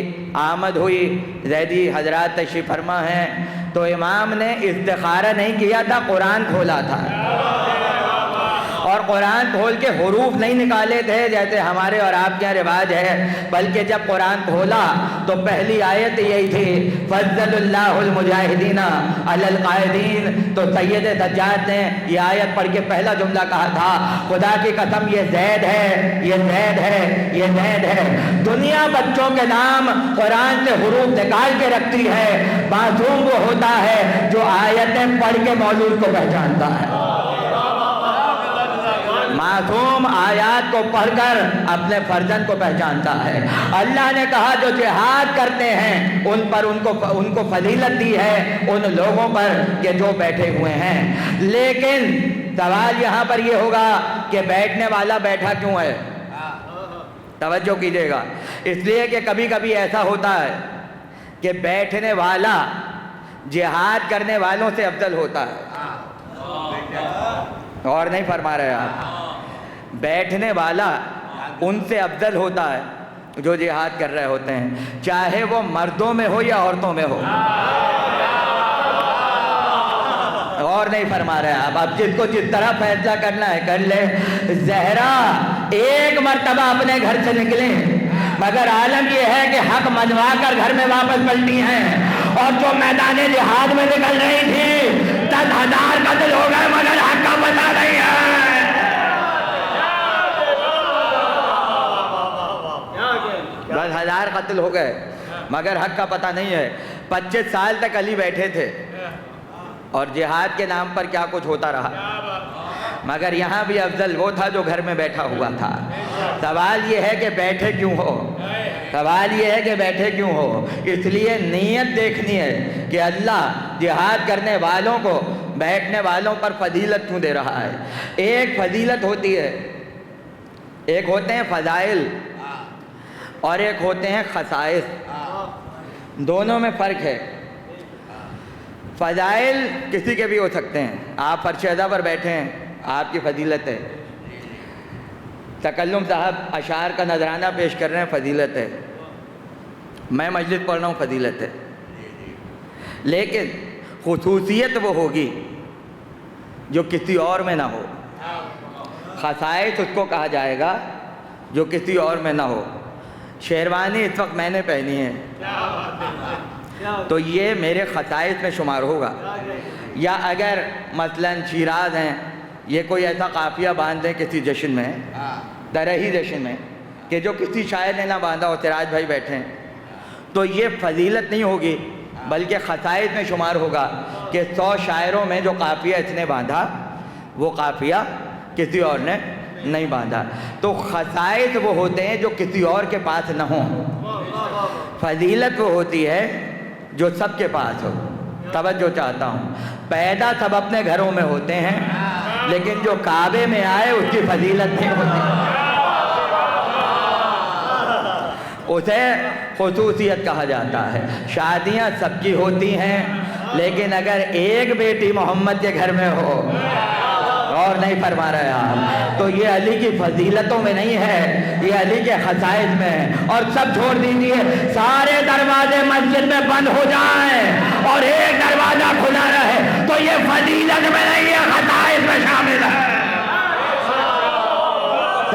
S7: آمد ہوئی، زیدی حضرات تشریف فرما ہیں، تو امام نے استخارہ نہیں کیا تھا، قرآن کھولا تھا، اور قرآن کھول کے حروف نہیں نکالے تھے جیسے ہمارے اور آپ کے یہاں رواج ہے، بلکہ جب قرآن کھولا تو پہلی آیت یہی تھی فضل اللہ المجاہدین علی القائدین۔ تو سید سجاد نے یہ آیت پڑھ کے پہلا جملہ کہا تھا خدا کی قسم یہ زید ہے، یہ زید ہے، یہ زید ہے۔ دنیا بچوں کے نام قرآن سے حروف نکال کے رکھتی ہے، معصوم وہ ہوتا ہے جو آیتیں پڑھ کے مولود کو پہچانتا ہے۔ معصوم آیات کو پڑھ کر اپنے فرزند کو پہچانتا ہے۔ اللہ نے کہا جو جہاد کرتے ہیں ان پر ان کو فضیلت دی ہے ان لوگوں پر کہ جو بیٹھے ہوئے ہیں۔ لیکن سوال یہاں پر یہ ہوگا کہ بیٹھنے والا بیٹھا کیوں ہے؟ توجہ کیجیے گا، اس لیے کہ کبھی کبھی ایسا ہوتا ہے کہ بیٹھنے والا جہاد کرنے والوں سے افضل ہوتا ہے۔ اور نہیں فرما رہے آپ؟ بیٹھنے والا ان سے افضل ہوتا ہے جو جہاد کر رہے ہوتے ہیں، چاہے وہ مردوں میں ہو یا عورتوں میں ہو۔ اور نہیں فرما رہے آپ؟ اب جس کو جس طرح فیصلہ کرنا ہے کر لے۔ زہرا ایک مرتبہ اپنے گھر سے نکلیں، مگر عالم یہ ہے کہ حق منوا کر گھر میں واپس پلٹی ہیں، اور جو میدان جہاد میں نکل رہی تھی 10,000 قتل ہو گئے مگر حق کا پتہ نہیں ہے۔ 10,000 قتل ہو گئے مگر حق کا پتہ نہیں ہے۔ 25 سال تک علی بیٹھے تھے اور جہاد کے نام پر کیا کچھ ہوتا رہا، مگر یہاں بھی افضل وہ تھا جو گھر میں بیٹھا ہوا تھا۔ سوال یہ ہے کہ بیٹھے کیوں ہو؟ سوال یہ ہے کہ بیٹھے کیوں ہو؟ اس لیے نیت دیکھنی ہے کہ اللہ جہاد کرنے والوں کو بیٹھنے والوں پر فضیلت کیوں دے رہا ہے۔ ایک فضیلت ہوتی ہے، ایک ہوتے ہیں فضائل اور ایک ہوتے ہیں خصائص، دونوں میں فرق ہے۔ فضائل کسی کے بھی ہو سکتے ہیں، آپ فرش ادا پر بیٹھے ہیں آپ کی فضیلت ہے، تکلم صاحب اشعار کا نذرانہ پیش کر رہے ہیں فضیلت ہے، میں مجلس پڑھ رہا ہوں فضیلت ہے۔ لیکن خصوصیت وہ ہوگی جو کسی اور میں نہ ہو، خصائص اس کو کہا جائے گا جو کسی اور میں نہ ہو۔ شیروانی اس وقت میں نے پہنی ہے تو یہ میرے خصائص میں شمار ہوگا، یا اگر مثلاً شیراز ہیں یہ کوئی ایسا قافیہ باندھ دیں کسی جشن میں، درہی جشن میں، کہ جو کسی شاعر نے نہ باندھا ہو، سراج بھائی بیٹھے ہیں، تو یہ فضیلت نہیں ہوگی بلکہ خصائص میں شمار ہوگا کہ 100 شاعروں میں جو قافیہ اس نے باندھا وہ قافیہ کسی اور نے نہیں باندھا۔ تو خصائص وہ ہوتے ہیں جو کسی اور کے پاس نہ ہوں، فضیلت وہ ہوتی ہے جو سب کے پاس ہو۔ توجہ چاہتا ہوں، پیدا سب اپنے گھروں میں ہوتے ہیں لیکن جو کعبے میں آئے اس کی فضیلت نہیں ہوتی، اسے خصوصیت کہا جاتا ہے۔ شادیاں سب کی ہوتی ہیں لیکن اگر ایک بیٹی محمد کے گھر میں ہو، اور نہیں فرما رہے آپ، تو یہ علی کی فضیلتوں میں نہیں ہے، یہ علی کے خصائص میں ہے۔ اور سب چھوڑ دیجئے، سارے دروازے مسجد میں بند ہو جائیں اور ایک دروازہ کھلا رہے تو یہ فضیلت میں نہیں ہے، خصائص میں شامل ہے۔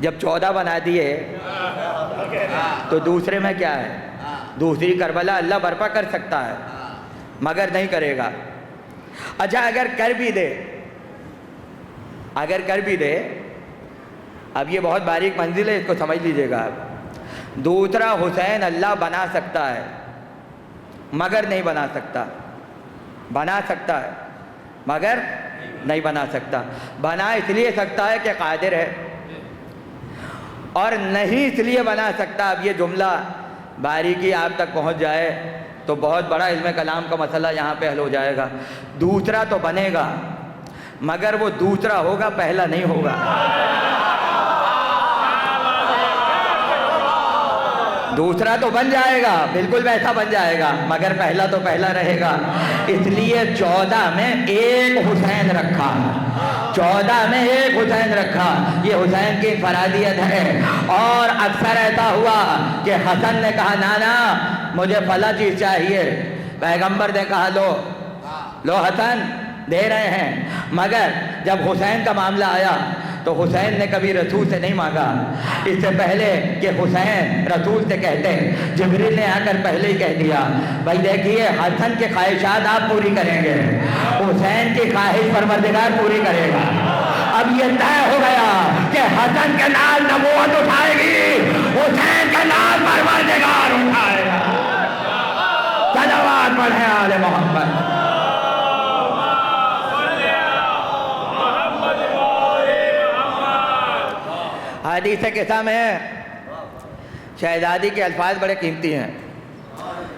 S7: جب 14 بنا دیے تو دوسرے میں کیا ہے؟ دوسری کربلا اللہ برپا کر سکتا ہے مگر نہیں کرے گا۔ اچھا اگر کر بھی دے، اب یہ بہت باریک منزل ہے، اس کو سمجھ لیجئے گا آپ۔ دوسرا حسین اللہ بنا سکتا ہے مگر نہیں بنا سکتا، بنا سکتا ہے مگر نہیں بنا سکتا۔ بنا اس لیے سکتا ہے کہ قادر ہے، اور نہیں اس لیے بنا سکتا۔ اب یہ جملہ باریکی آپ تک پہنچ جائے تو بہت بڑا علم کلام کا مسئلہ یہاں پہ حل ہو جائے گا۔ دوسرا تو بنے گا مگر وہ دوسرا ہوگا، پہلا نہیں ہوگا۔ دوسرا تو بن جائے گا، بالکل ویسا بن جائے گا، مگر پہلا تو پہلا رہے گا۔ اس لیے 14 میں ایک حسین رکھا، 14 میں ایک حسین رکھا۔ یہ حسین کی انفرادیت ہے۔ اور اکثر ایسا ہوا کہ حسن نے کہا نانا مجھے فلاں چیز چاہیے، پیغمبر نے کہا لو حسن دے رہے ہیں، مگر جب حسین کا معاملہ آیا تو حسین نے کبھی رسول سے نہیں مانگا۔ اس سے پہلے کہ حسین رسول سے کہتے، جبریل نے آ کر پہلے ہی کہہ دیا بھائی دیکھیے حسن کی خواہشات آپ پوری کریں گے، حسین کی خواہش پروردگار پوری کرے گا۔ اب یہ طے ہو گیا کہ حسن کے نال نبوت اٹھائے گی، حسین کے نال پروردگار اٹھائے گا۔ صلوات پڑھیں آل محمد۔ حدیث قصہ میں شہزادی کے الفاظ بڑے قیمتی ہیں۔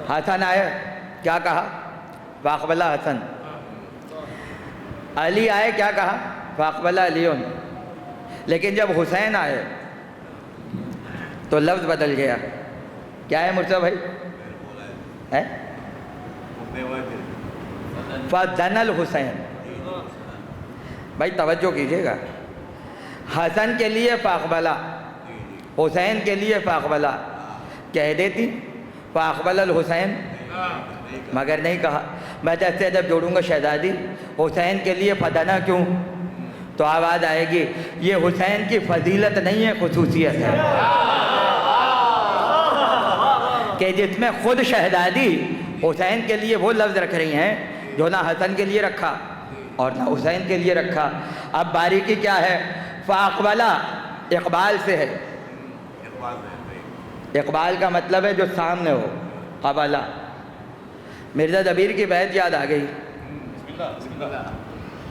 S7: حسن آئے، کیا کہا؟ فاقبل حسن۔ علی آئے، کیا کہا؟ فاقبل علی۔ لیکن جب حسین آئے تو لفظ بدل گیا۔ کیا ہے مرتضیٰ بھائی؟ ہے فدن الحسین۔ بھائی توجہ کیجئے گا، حسن کے لیے فاقبلہ، حسین کے لیے فاقبلہ کہہ دیتی فاقبل الحسین، مگر نہیں کہا۔ میں جیسے جب جوڑوں گا شہزادی حسین کے لیے فدنا کیوں، تو آواز آئے گی یہ حسین کی فضیلت نہیں ہے، خصوصیت ہے کہ جس میں خود شہزادی حسین کے لیے وہ لفظ رکھ رہی ہیں جو نہ حسن کے لیے رکھا اور نہ حسین کے لیے رکھا۔ اب باریکی کیا ہے؟ فاقبلہ اقبال سے ہے، اقبال کا مطلب ہے جو سامنے ہو، قبلہ۔ مرزا دبیر کی بیعت یاد آ گئی،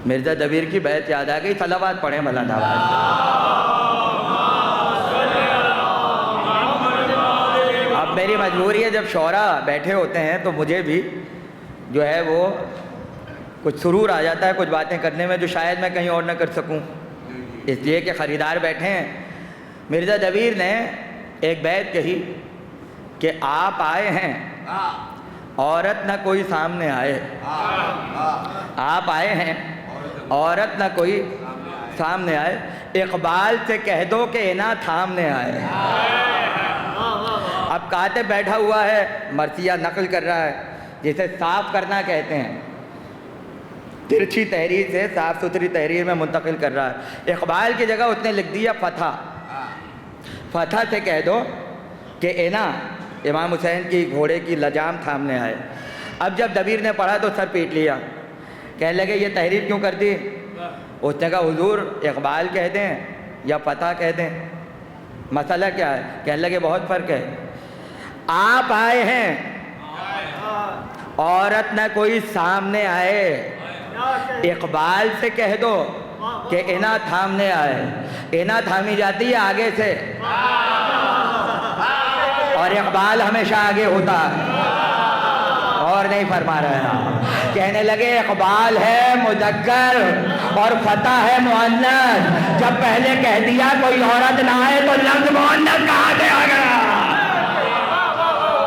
S7: مرزا دبیر کی بیعت یاد آ گئی۔ صلوات پڑھیں بلند آواز سے۔ اب میری مجبوری ہے، جب شعراء بیٹھے ہوتے ہیں تو مجھے بھی جو ہے وہ کچھ سرور آ جاتا ہے کچھ باتیں کرنے میں جو شاید میں کہیں اور نہ کر سکوں، اس لیے کہ خریدار بیٹھے ہیں۔ مرزا دبیر نے ایک بیت کہی کہ آپ آئے ہیں عورت نہ کوئی سامنے آئے، آپ آئے ہیں عورت نہ کوئی سامنے آئے، اقبال سے کہہ دو کہ انہاں تھامنے آئے۔ اب کاتب بیٹھا ہوا ہے، مرثیہ نقل کر رہا ہے، جسے صاف کرنا کہتے ہیں، ترچھی تحریر سے صاف ستھری تحریر میں منتقل کر رہا ہے۔ اقبال کی جگہ اس نے لکھ دیا فتح، فتح سے کہہ دو کہ اینا امام حسین کی گھوڑے کی لجام تھامنے آئے۔ اب جب دبیر نے پڑھا تو سر پیٹ لیا، کہنے لگے یہ تحریر کیوں کر دی؟ اس نے کہا حضور اقبال کہہ دیں یا فتح کہہ دیں، مسئلہ کیا ہے؟ کہنے لگے بہت فرق ہے، آپ آئے ہیں عورت نہ کوئی سامنے آئے، اقبال سے کہہ دو کہ انہاں تھامنے آئے۔ انہاں تھامی جاتی ہے آگے سے اور اقبال ہمیشہ آگے ہوتا ہے، اور نہیں فرما رہا۔ کہنے لگے اقبال ہے مذکر اور فتح ہے مؤنث، جب پہلے کہہ دیا کوئی عورت نہ آئے تو لفظ مؤنث کہاں سے آ گیا؟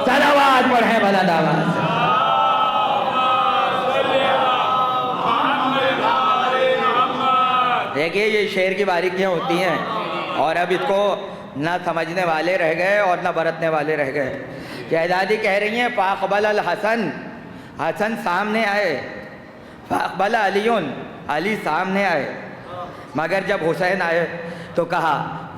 S7: صلوات پڑھیں بلند آواز سے۔ دیکھیے یہ شعر کی باریکیاں ہوتی ہیں، اور اب اس کو نہ سمجھنے والے رہ گئے اور نہ برتنے والے رہ گئے۔ شہزادی کہہ رہی ہیں فاقبل الحسن، حسن سامنے آئے، فاقبل علی، علی سامنے آئے، مگر جب حسین آئے تو کہا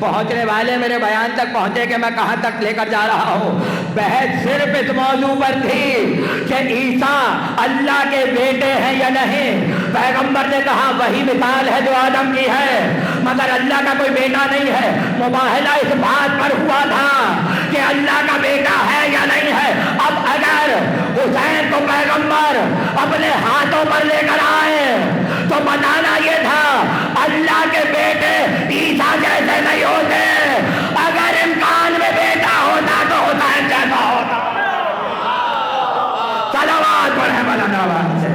S7: پہنچنے والے میرے بیان تک پہنچے کہ میں کہاں تک لے کر جا رہا ہوں. بحث صرف اس موضوع پر تھی کہ عیسیٰ اللہ کے بیٹے ہیں یا نہیں. پیغمبر نے کہا وہی مثال ہے جو آدم کی ہے, مگر اللہ کا کوئی بیٹا نہیں ہے. مباہلہ اس بات پر ہوا تھا کہ اللہ کا بیٹا ہے یا نہیں ہے. اب اگر حسین کو پیغمبر اپنے ہاتھوں پر لے کر آئے تو بتانا یہ تھا اللہ کے بیٹے عیسیٰ جیسے نہیں ہوتے. اگر امکان میں بیٹا ہوتا تو حسین جیسا ہوتا. صلوات پڑھیں بلند آواز سے.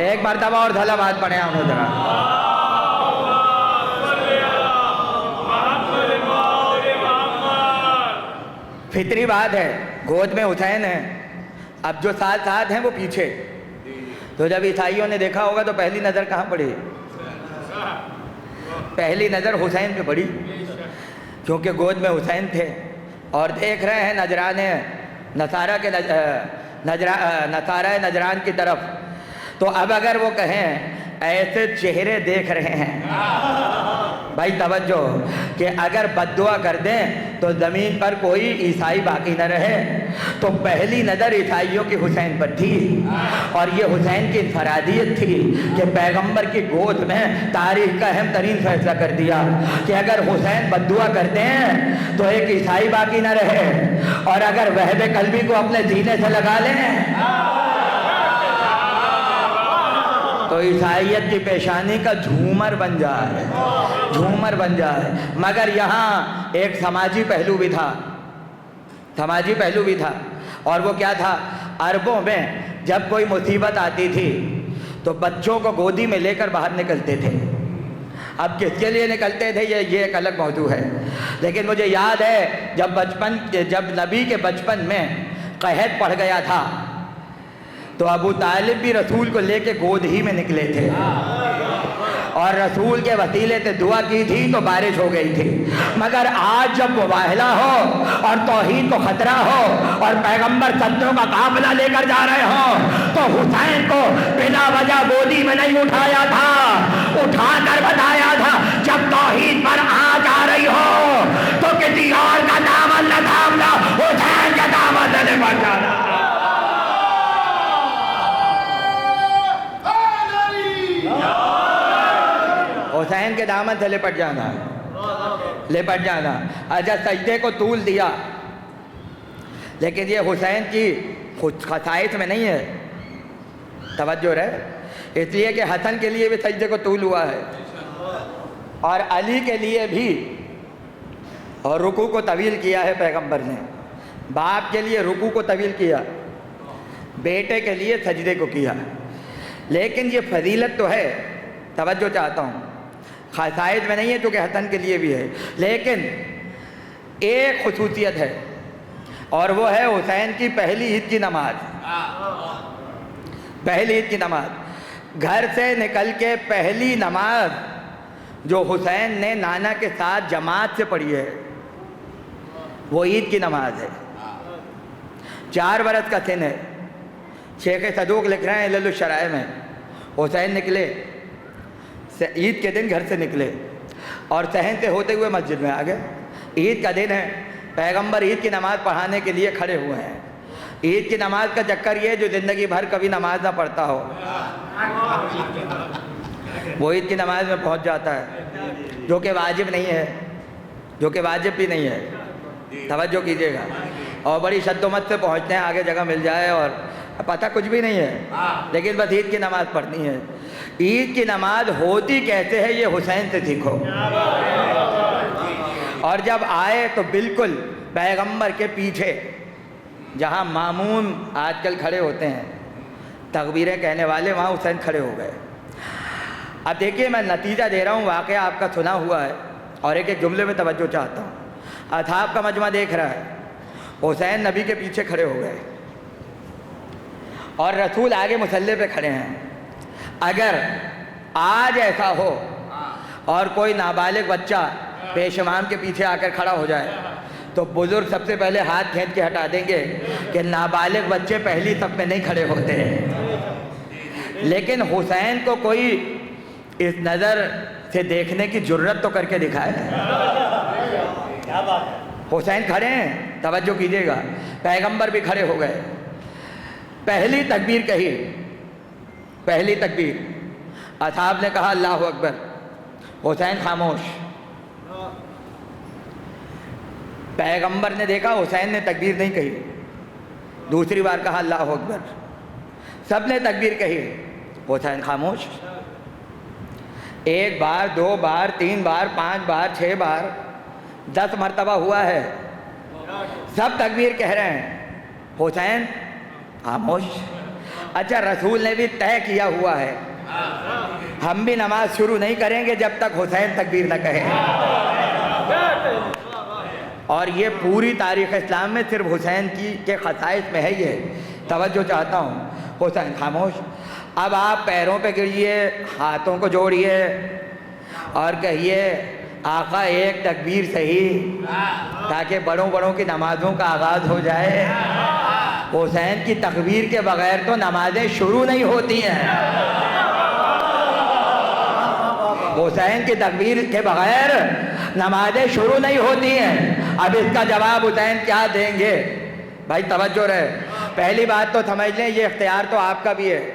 S7: ایک مرتبہ اور صلوات پڑھیں ہم ذرا. فطری بات ہے, گود میں حسین ہے, اب جو ساتھ ساتھ ہیں وہ پیچھے. تو جب عیسائیوں نے دیکھا ہوگا تو پہلی نظر کہاں پڑی؟ پہلی نظر حسین پہ پڑی, کیونکہ گود میں حسین تھے. اور دیکھ رہے ہیں نجران نصارہ نجران کی طرف. تو اب اگر وہ کہیں ایسے چہرے دیکھ رہے ہیں, بھائی توجہ, کہ اگر بد دعا کر دیں تو زمین پر کوئی عیسائی باقی نہ رہے, تو پہلی نظر عیسائیوں کی حسین پر تھی. اور یہ حسین کی انفرادیت تھی کہ پیغمبر کی گود میں تاریخ کا اہم ترین فیصلہ کر دیا کہ اگر حسین بد دعا کر دیں تو ایک عیسائی باقی نہ رہے, اور اگر وحب قلبی کو اپنے سینے سے لگا لیں تو عیسائیت کی پیشانی کا جھومر بن جائے, جھومر بن جائے. مگر یہاں ایک سماجی پہلو بھی تھا, سماجی پہلو بھی تھا. اور وہ کیا تھا؟ عربوں میں جب کوئی مصیبت آتی تھی تو بچوں کو گودی میں لے کر باہر نکلتے تھے. اب کس کے لیے نکلتے تھے یہ ایک الگ موضوع ہے, لیکن مجھے یاد ہے جب نبی کے بچپن میں قحط پڑ گیا تھا تو ابو طالب بھی رسول کو لے کے گود ہی میں نکلے تھے, اور رسول کے وسیلے سے دعا کی تھی تو بارش ہو گئی تھی. مگر آج جب مباہلہ ہو اور توحید کو خطرہ ہو اور پیغمبر صدیوں کا قافلہ لے کر جا رہے ہوں تو حسین کو بلا وجہ گودی میں نہیں اٹھایا تھا, اٹھا کر بتایا تھا جب توحید پر آج آ رہی ہو تو کسی اور کا دامن نہ تھامنا, حسین کا دامن سے لپٹ جانا. حسین کے دامن سے لپٹ جانا, لپٹ جانا. اچھا سجدے کو طول دیا, لیکن یہ حسین کی خصائص میں نہیں ہے, توجہ رہے, اس لیے کہ حسن کے لیے بھی سجدے کو طول ہوا ہے اور علی کے لیے بھی, اور رکوع کو طویل کیا ہے پیغمبر نے. باپ کے لیے رکوع کو طویل کیا, بیٹے کے لیے سجدے کو کیا. لیکن یہ فضیلت تو ہے, توجہ چاہتا ہوں, خصائص میں نہیں ہے چونکہ حسن کے لیے بھی ہے. لیکن ایک خصوصیت ہے اور وہ ہے حسین کی پہلی عید کی نماز. پہلی عید کی نماز, گھر سے نکل کے پہلی نماز جو حسین نے نانا کے ساتھ جماعت سے پڑھی ہے وہ عید کی نماز ہے. 4 برس کا سن ہے. شیخ صدوق لکھ رہے ہیں علل الشرائع میں, حسین نکلے عید کے دن گھر سے نکلے اور صحن سے ہوتے ہوئے مسجد میں آ گئے. عید کا دن ہے, پیغمبر عید کی نماز پڑھانے کے لیے کھڑے ہوئے ہیں. عید کی نماز کا چکر یہ جو زندگی بھر کبھی نماز نہ پڑھتا ہو وہ عید کی نماز میں پہنچ جاتا ہے, جو کہ واجب نہیں ہے, جو کہ واجب بھی نہیں ہے. توجہ کیجیے گا. اور بڑی شد و مت سے پہنچتے ہیں, آگے جگہ مل جائے اور پتہ کچھ بھی نہیں ہے, لیکن بس عید کی نماز پڑھنی ہے. عید کی نماز ہوتی کیسے ہے یہ حسین سے سیکھو. اور جب آئے تو بالکل پیغمبر کے پیچھے جہاں مامون آج کل کھڑے ہوتے ہیں تکبیریں کہنے والے, وہاں حسین کھڑے ہو گئے. اب دیکھیے میں نتیجہ دے رہا ہوں, واقعہ آپ کا سنا ہوا ہے اور ایک جملے میں توجہ چاہتا ہوں. اصحاب کا مجمع دیکھ رہا ہے, حسین نبی کے پیچھے کھڑے ہو گئے اور رسول آگے مصلی پہ کھڑے ہیں. اگر آج ایسا ہو اور کوئی نابالغ بچہ پیش امام کے پیچھے آ کر کھڑا ہو جائے تو بزرگ سب سے پہلے ہاتھ کھینچ کے ہٹا دیں گے کہ نابالغ بچے پہلی صف میں نہیں کھڑے ہوتے ہیں. لیکن حسین کو کوئی اس نظر سے دیکھنے کی جرت تو کر کے دکھائے. حسین کھڑے ہیں, توجہ کیجیے گا, پیغمبر بھی کھڑے ہو گئے. پہلی تکبیر کہی, پہلی تکبیر, اصحاب نے کہا اللہ اکبر, حسین خاموش. پیغمبر نے دیکھا حسین نے تکبیر نہیں کہی, دوسری بار کہا اللہ اکبر, سب نے تکبیر کہی, حسین خاموش. ایک بار, دو بار, تین بار, 5 بار, 6 بار, 10 مرتبہ ہوا ہے, سب تکبیر کہہ رہے ہیں, حسین خاموش. اچھا, رسول نے بھی طے کیا ہوا ہے, ہم بھی نماز شروع نہیں کریں گے جب تک حسین تکبیر نہ کہے. اور یہ پوری تاریخ اسلام میں صرف حسین کے خصائص میں ہے. یہ توجہ چاہتا ہوں. حسین خاموش. اب آپ پیروں پہ گریے, ہاتھوں کو جوڑیے اور کہیے آقا ایک تکبیر صحیح, تاکہ بڑوں بڑوں کی نمازوں کا آغاز ہو جائے. حسین کی تکبیر کے بغیر تو نمازیں شروع نہیں ہوتی ہیں. حسین کی تکبیر کے بغیر نمازیں شروع نہیں ہوتی ہیں. اب اس کا جواب حسین کیا دیں گے؟ بھائی توجہ رہے. پہلی بات تو سمجھ لیں, یہ اختیار تو آپ کا بھی ہے.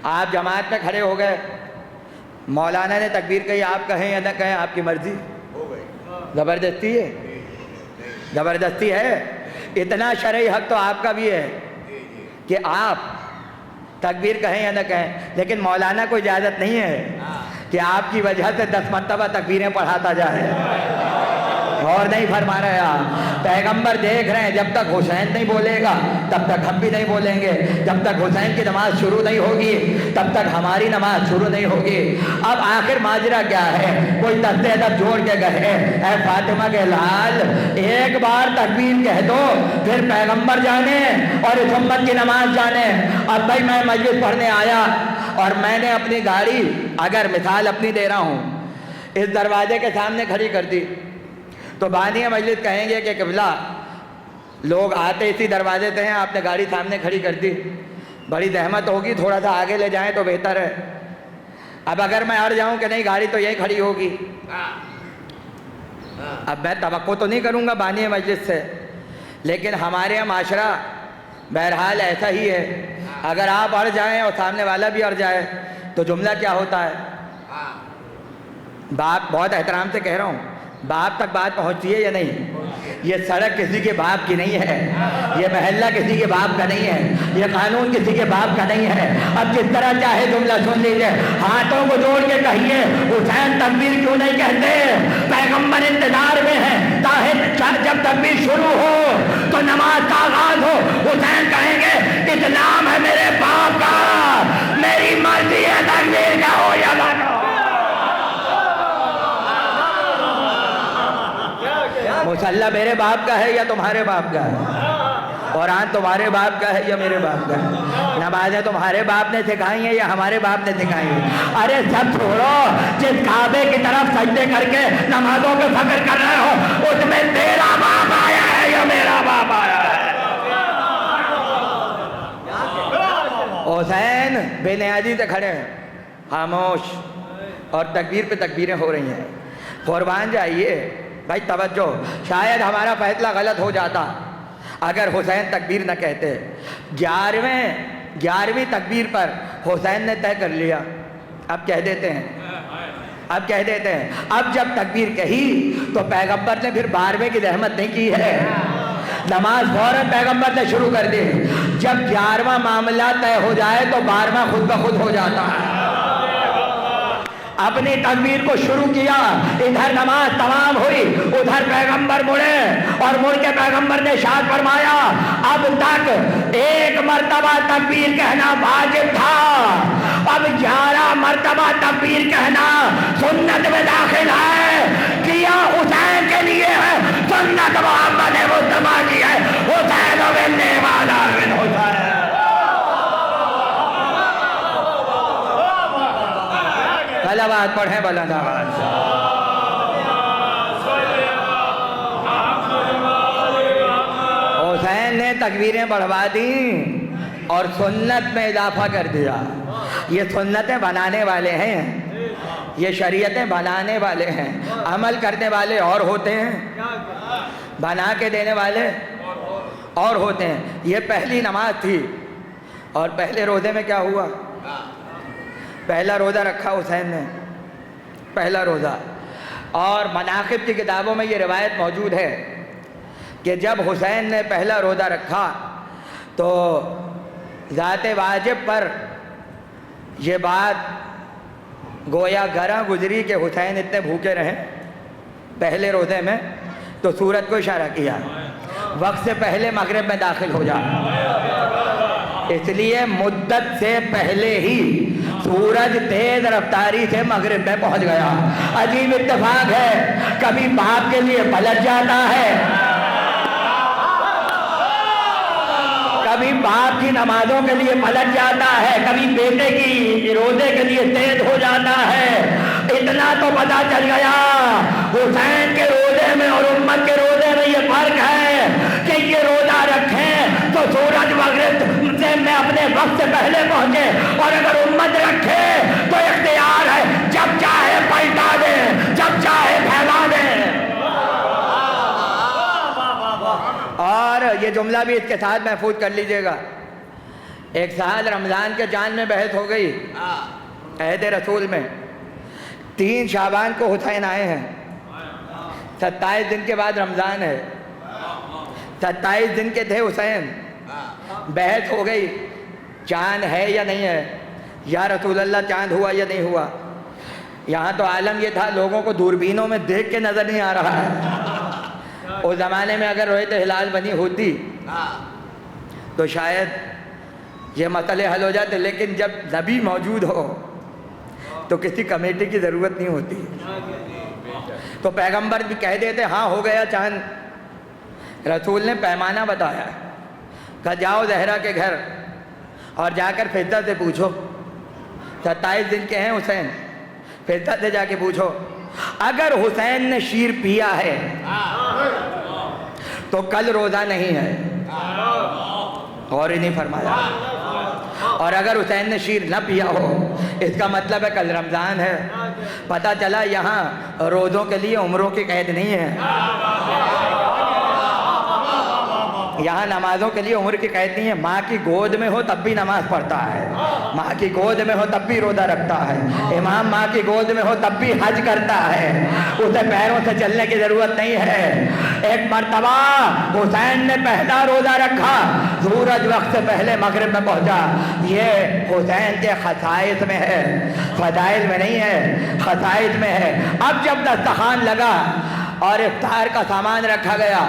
S7: آپ جماعت میں کھڑے ہو گئے, مولانا نے تکبیر کہی, آپ کہیں یا نہ کہیں آپ کی مرضی. زبردستی ہے, زبردستی ہے. اتنا شرعی حق تو آپ کا بھی ہے کہ آپ تکبیر کہیں یا نہ کہیں, لیکن مولانا کو اجازت نہیں ہے کہ آپ کی وجہ سے 10 مرتبہ تکبیریں پڑھاتا جائے. اور نہیں فرما رہے آپ. پیغمبر دیکھ رہے ہیں, جب تک حسین نہیں بولے گا تب تک ہم بھی نہیں بولیں گے. جب تک حسین کی نماز شروع نہیں ہوگی تب تک ہماری نماز شروع نہیں ہوگی. اب آخر ماجرا کیا ہے؟ کوئی دست ادب جوڑ کے کہے, اے فاطمہ کے لال, ایک بار تکبیر کہہ دو, پھر پیغمبر جانے اور اس امت کی نماز جانے. اب بھائی میں مجلس پڑھنے آیا اور میں نے اپنی گاڑی, اگر مثال اپنی دے رہا ہوں, اس دروازے کے سامنے کھڑی کر دی, تو بانی مجلس کہیں گے کہ قبلہ لوگ آتے اسی دروازے سے ہیں, آپ نے گاڑی سامنے کھڑی کر دی, بڑی زحمت ہوگی, تھوڑا سا آگے لے جائیں تو بہتر ہے. اب اگر میں اڑ جاؤں کہ نہیں گاڑی تو یہی کھڑی ہوگی, اب میں توقع تو نہیں کروں گا بانی مجلس سے, لیکن ہمارے یہاں معاشرہ بہرحال ایسا ہی ہے. اگر آپ اڑ جائیں اور سامنے والا بھی اڑ جائے تو جملہ کیا ہوتا ہے؟ باپ, بہت احترام سے کہہ رہا ہوں, باپ تک بات پہنچتی ہے یا نہیں؟ یہ سڑک کسی کے باپ کی نہیں ہے, یہ محلہ کسی کے باپ کا نہیں ہے, یہ قانون کسی کے باپ کا نہیں ہے. اب جس طرح چاہے جملہ سن لیجئے, ہاتھوں کو جوڑ کے کہیے حسین تکبیر کیوں نہیں کہتے؟ پیغمبر انتظار میں ہے, تاہر جب تکبیر شروع ہو تو نماز کا آغاز ہو, حسین کہیں گے اسلام ہے میرے باپ کا, میری مرضی ہے تکبیر کا ہو یا نہ ہو. مسلح میرے باپ کا ہے یا تمہارے باپ کا ہے؟ قرآن تمہارے باپ کا ہے یا میرے باپ کا ہے؟ نمازیں تمہارے باپ نے سکھائی ہیں یا ہمارے باپ نے سکھائی ہیں؟ ارے سب چھوڑو, جس کعبے کی طرف سجدے کر کے نمازوں پہ فکر کر رہے ہو, اس میں تیرا باپ آیا ہے یا میرا باپ آیا ہے؟ حسین بے نیازی سے کھڑے ہیں, خاموش, اور تکبیر پہ تکبیریں ہو رہی ہیں. قربان جائیے بھائی توجہ. شاید ہمارا فیصلہ غلط ہو جاتا اگر حسین تکبیر نہ کہتے. 11ویں تکبیر پر حسین نے طے کر لیا, اب کہہ دیتے ہیں, اب کہہ دیتے ہیں. اب جب تکبیر کہی تو پیغمبر نے پھر 12ویں کی زحمت نہیں کی ہے, نماز فوراً پیغمبر نے شروع کر دی. جب 11واں معاملہ طے ہو جائے تو 12واں خود بخود ہو جاتا ہے. اپنی تکبیر کو شروع کیا, ادھر نماز تمام ہوئی, ادھر پیغمبر مڑے اور مڑ کے پیغمبر نے ارشاد فرمایا اب تک 1 مرتبہ تکبیر کہنا واجب تھا, اب 11 مرتبہ تکبیر کہنا سنت میں داخل ہے. کیا حسین کے لیے ہے, سنت محمد مصطفیٰ کی ہے. حسین بن والا بن حسین. صلوات پڑھیں بلند آواز سے. حسین نے تکبیریں بڑھوا دیں اور سنت میں اضافہ کر دیا. یہ سنتیں بنانے والے ہیں, یہ شریعتیں بنانے والے ہیں، عمل کرنے والے اور ہوتے ہیں، بنا کے دینے والے اور ہوتے ہیں۔ یہ پہلی نماز تھی، اور پہلے روزے میں کیا ہوا؟ پہلا روزہ رکھا حسین نے، پہلا روزہ۔ اور مناقب کی کتابوں میں یہ روایت موجود ہے کہ جب حسین نے پہلا روزہ رکھا تو ذات واجب پر یہ بات گویا گراں گزری کہ حسین اتنے بھوکے رہیں پہلے روزے میں، تو سورج کو اشارہ کیا وقت سے پہلے مغرب میں داخل ہو جا، اس لیے مدت سے پہلے ہی سورج تیز رفتاری سے مغرب میں پہنچ گیا۔ عجیب اتفاق ہے، کبھی باپ کے لیے پلٹ جاتا ہے، کبھی باپ کی نمازوں کے لیے پلٹ جاتا ہے، کبھی بیٹے کی روزے کے لیے تیز ہو جاتا ہے۔ اتنا تو پتہ چل گیا حسین کے روزے میں اور امت کے روزے میں یہ فرق ہے کہ یہ روزہ رکھیں تو سورج مغرب سے میں اپنے وقت سے پہلے پہنچے، اور اگر امت رکھے تو اختیار ہے، جب چاہے پلٹا دیں، جب چاہے پھیلا دیں۔ اور یہ جملہ بھی اس کے ساتھ محفوظ کر لیجئے گا۔ ایک سال رمضان کے چاند میں بحث ہو گئی عہد رسول میں، 3 شعبان کو حسین آئے ہیں، 27 دن کے بعد رمضان ہے، 27 دن کے تھے حسین، بحث ہو گئی چاند ہے یا نہیں ہے، یا رسول اللہ چاند ہوا یا نہیں ہوا۔ یہاں تو عالم یہ تھا لوگوں کو دوربینوں میں دیکھ کے نظر نہیں آ رہا ہے۔ اس زمانے میں اگر رؤیت ہلال بنی ہوتی تو شاید یہ مسئلے حل ہو جاتے، لیکن جب نبی موجود ہو تو کسی کمیٹی کی ضرورت نہیں ہوتی، تو پیغمبر بھی کہہ دیتے ہاں ہو گیا چاند۔ رسول نے پیمانہ بتایا، کہا جاؤ زہرا کے گھر اور جا کر فضہ سے پوچھو، 27 دن کے ہیں حسین، فضہ سے جا کے پوچھو اگر حسین نے شیر پیا ہے تو کل روزہ نہیں ہے، اور ہی نہیں فرمایا، اور اگر حسین نے شیر نہ پیا ہو اس کا مطلب ہے کل رمضان ہے۔ پتہ چلا یہاں روزوں کے لیے عمروں کی قید نہیں ہے، یہاں نمازوں کے لیے عمر کی قید نہیں ہے۔ ماں کی گود میں ہو تب بھی نماز پڑھتا ہے، ماں کی گود میں ہو تب بھی روزہ رکھتا ہے، امام ماں کی گود میں ہو تب بھی حج کرتا ہے، اسے پیروں سے چلنے کی ضرورت نہیں ہے۔ ایک مرتبہ حسین نے پہلا روزہ رکھا، سورج وقت سے پہلے مغرب میں پہنچا۔ یہ حسین کے خصائص میں ہے، فضائل میں نہیں ہے، خصائص میں ہے۔ اب جب دسترخوان لگا اور افطار کا سامان رکھا گیا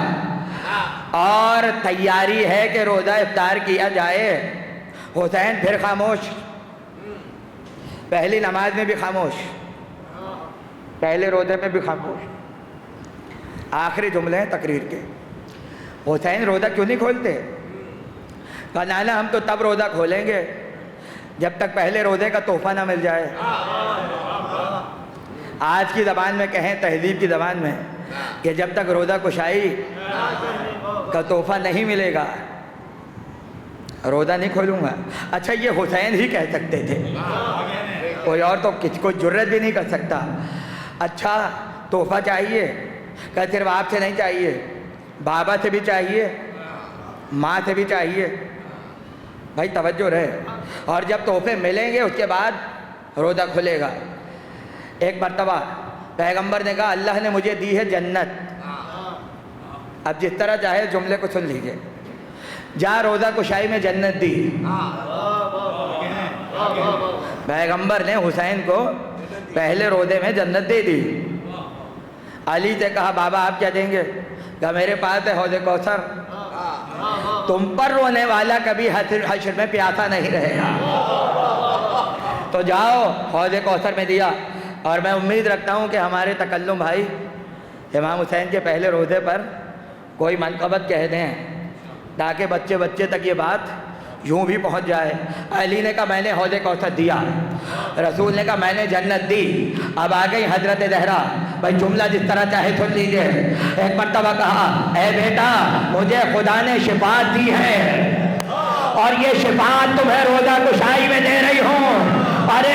S7: اور تیاری ہے کہ روزہ افطار کیا جائے، حسین پھر خاموش، پہلی نماز میں بھی خاموش، پہلے روزے میں بھی خاموش۔ آخری جملے ہیں تقریر کے، حسین روزہ کیوں نہیں کھولتے؟ کہا نانا ہم تو تب روزہ کھولیں گے جب تک پہلے روزے کا تحفہ نہ مل جائے۔ آج کی زبان میں کہیں، تہذیب کی زبان میں، کہ جب تک روزہ کشائی کا تحفہ نہیں ملے گا روزہ نہیں کھولوں گا۔ اچھا یہ حسین ہی کہہ سکتے تھے، کوئی اور تو کسی کو جرت بھی نہیں کر سکتا۔ اچھا تحفہ چاہیے، کہ صرف آپ سے نہیں چاہیے، بابا سے بھی چاہیے، ماں سے بھی چاہیے، بھائی توجہ رہے۔ اور جب تحفے ملیں گے اس کے بعد روزہ کھلے گا۔ ایک مرتبہ پیغمبر نے کہا اللہ نے مجھے دی ہے جنت، اب جس طرح چاہے جملے کو سن لیجئے، جا روزہ کشائی میں جنت دی۔ پیغمبر نے حسین کو پہلے روزے میں جنت دے دی۔ علی سے کہا بابا آپ کیا دیں گے؟ کہا میرے پاس ہے حوض کوثر، تم پر رونے والا کبھی حشر میں پیاسا نہیں رہے گا، تو جاؤ حوض کوثر میں دیا۔ اور میں امید رکھتا ہوں کہ ہمارے تکلم بھائی امام حسین کے پہلے روزے پر کوئی منقبت کہہ دیں تاکہ بچے بچے تک یہ بات یوں بھی پہنچ جائے۔ علی نے کہا میں نے حوض کوثر دیا، رسول نے کہا میں نے جنت دی۔ اب آ گئی حضرت زہرا، بھائی جملہ جس طرح چاہے سن لیجئے۔ ایک مرتبہ کہا اے بیٹا مجھے خدا نے شفاعت دی ہے اور یہ شفاعت تمہیں روزہ کشائی میں دے رہی ہوں، ارے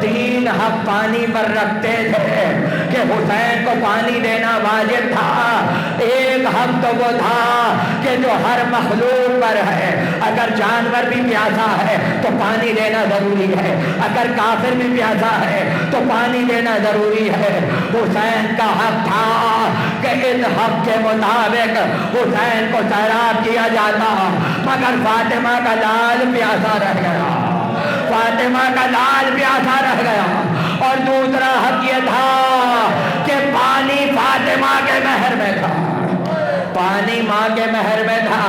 S7: 3
S8: یقین حق پانی پر رکھتے تھے کہ حسین کو پانی دینا واجب تھا. ایک حق تو وہ تھا کہ جو ہر مخلوق پر ہے. اگر جانور بھی پیاسا ہے تو پانی دینا ضروری ہے, اگر کافر بھی پیاسا ہے تو پانی دینا ضروری ہے. حسین کا حق تھا کہ اس حق کے مطابق حسین کو سیراب کیا جاتا, مگر فاطمہ کا لال پیاسا رہ گیا, فاطمہ کا لال پیاسا رہ گیا. اور دوسرا حق یہ تھا کہ پانی فاطمہ کے مہر میں تھا, پانی ماں کے مہر میں تھا.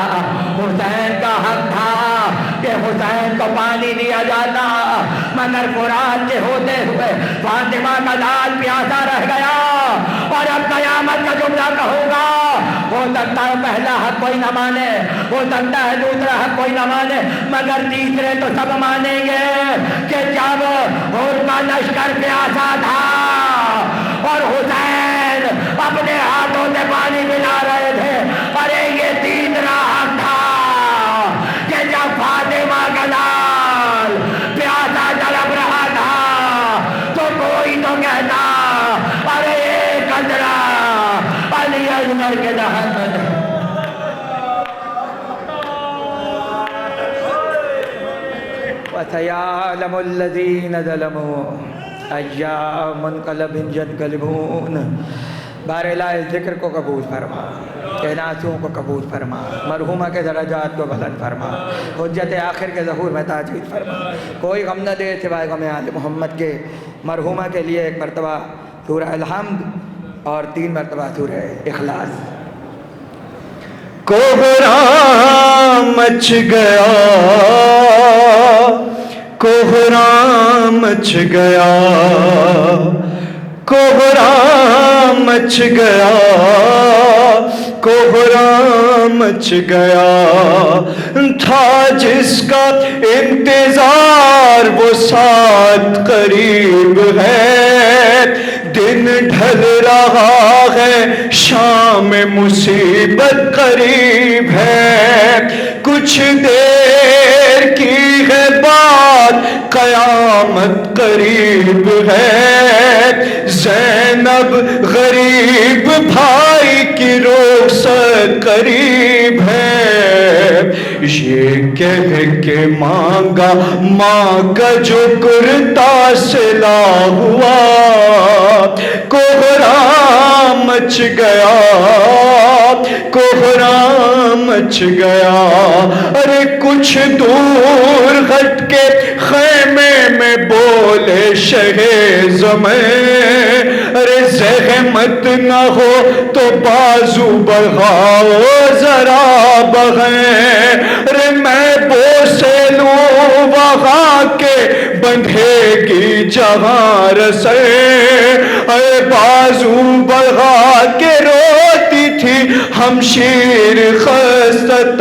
S8: حسین کا حق تھا کہ حسین کو پانی دیا جاتا, مگر فرات کے ہوتے ہوئے فاطمہ کا لال پیاسا رہ گیا. اور اب قیامت کا جملہ کہوں گا, ہو سکتا ہے پہلا حق کوئی نہ مانے, ہو سکتا ہے دوسرا حق کوئی نہ مانے, مگر تیسرے تو سب مانیں گے کہ جب حور کا لشکر پیاسا تھا اور حسین اپنے ہاتھوں سے پانی پلا رہے تھے, ارے یہ تیسرا حق تھا کہ جب فاطمہ کا لال پیاسا تڑپ رہا تھا تو کوئی تو کہتا ارے ایک قطرہ علی اکبر کے دہن میں دے. وَسَيَعْلَمُ الَّذِينَ ظَلَمُوا أَيَّ مُنْقَلَبٍ يَنْقَلِبُونَ. بہرحال اس ذکر کو قبول فرما, ان آنسوؤں کو قبول فرما, مرحومہ کے درجات کو بلند فرما, حجت آخر کے ظہور میں تاجید فرما. کوئی غم نہ دے سوائے غم آل محمد کے. مرحومہ کے لیے ایک مرتبہ سورہ الحمد اور 3 مرتبہ سورہ اخلاص.
S4: کوہرام مچ گیا, کوہرام مچ گیا, کوہرام مچ گیا, کوہرام مچ گیا. تھا جس کا انتظار وہ ساتھ قریب ہے, دن ڈھل رہا ہے شام مصیبت قریب ہے. کچھ دیر کی ہے بات قیامت قریب ہے. زینب غریب بھائی کی رخصت قریب ہے. یہ کہہ کے مانگا ماں کا جو کرتا سلا ہوا, کوہرام مچ گیا, کوہرام مچ گیا. ارے کچھ دور ہٹ کے خیمے میں بولے شہ زمیں, ارے زحمت نہ ہو تو بازو بڑھاؤ ذرا بغیں. ارے میں بوسے لوں وہاں کے بندھے گی جہاں رسے, اے بازو بڑھا کے روتی تھی ہمشیر خستیں.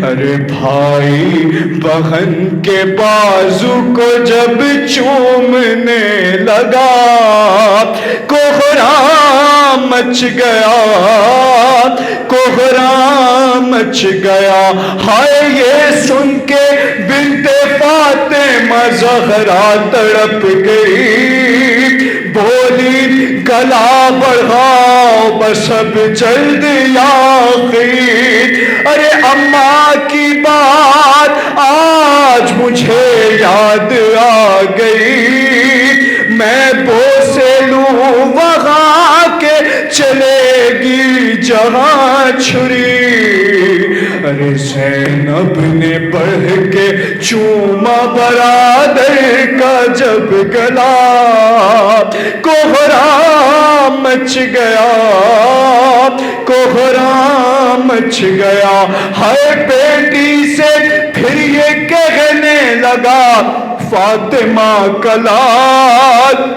S4: ارے بھائی بہن کے بازو کو جب چومنے لگا, کوہرام مچ گیا, کوہرام مچ گیا. ہائے یہ سن کے بنت فاطمہ زہرا تڑپ گئی, بولی گلا بڑھاؤ بس اب جلد یاقین. ارے اماں کی بات آج مجھے یاد آ گئی, میں بوسے لوں وہاں کے چلے گی جہاں چھری. ارے زینب نے بڑھ کے چوما برادر کا جب گلا, کوہرام مچ گیا, کوہرام مچ گیا. ہائے بیٹی سے پھر یہ کہنے لگا فاطمہ کا لال,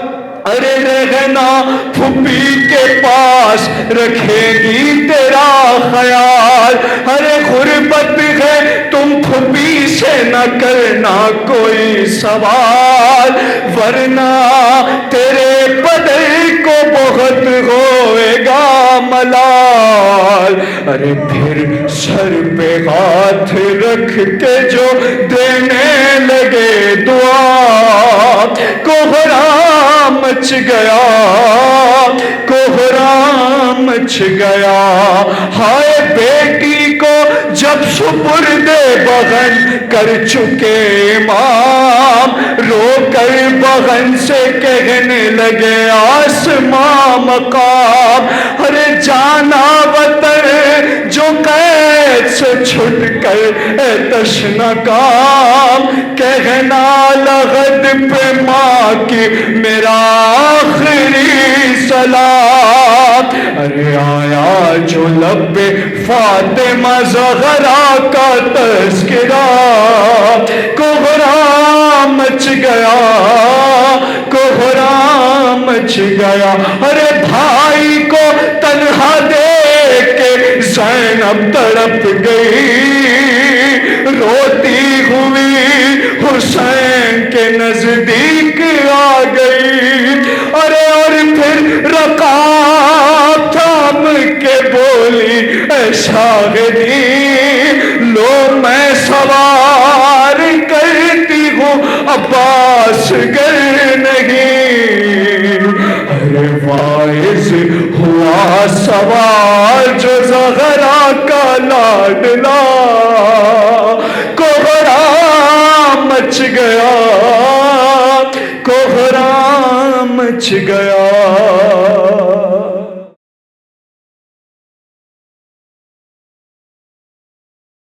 S4: ارے رہنا پھوپھی کے پاس رکھے گی تیرا خیال. ارے غربت ہے تم پھوپھی سے نہ کرنا کوئی سوال, ورنہ تیرے بدر کو بہت ہوئے گا ملال. ارے پھر سر پہ ہاتھ رکھ کے جو دینے لگے دعا, مچ گیا کوہرام مچ گیا ہائے بیٹی کو جب سپرد بغن کر چکے امام رو کر بغن سے کہنے لگے آسماں مقام ارے جانا وطن جو قید سے چھٹ کر اے تشنہ کام کہنا لغد پہ ماں کی میرا آخری سلام ارے آیا جو لب فاطمہ زہرا کا تذکرہ کوہرام مچ گیا کوہرام مچ گیا ارے بھائی کو تنہا دیکھ کے زینب تڑپ گئی روتی ہوئی حسین کے نزدیک آ گئی ارے اور پھر رکاب تھام کے بولی اے شاہدی لو میں سوار کرتی ہوں عباس گر نہیں ارے واعظ ہوا سوار جو زہرا کا لاڈلا کوہرام مچ گیا کوہرام مچ گیا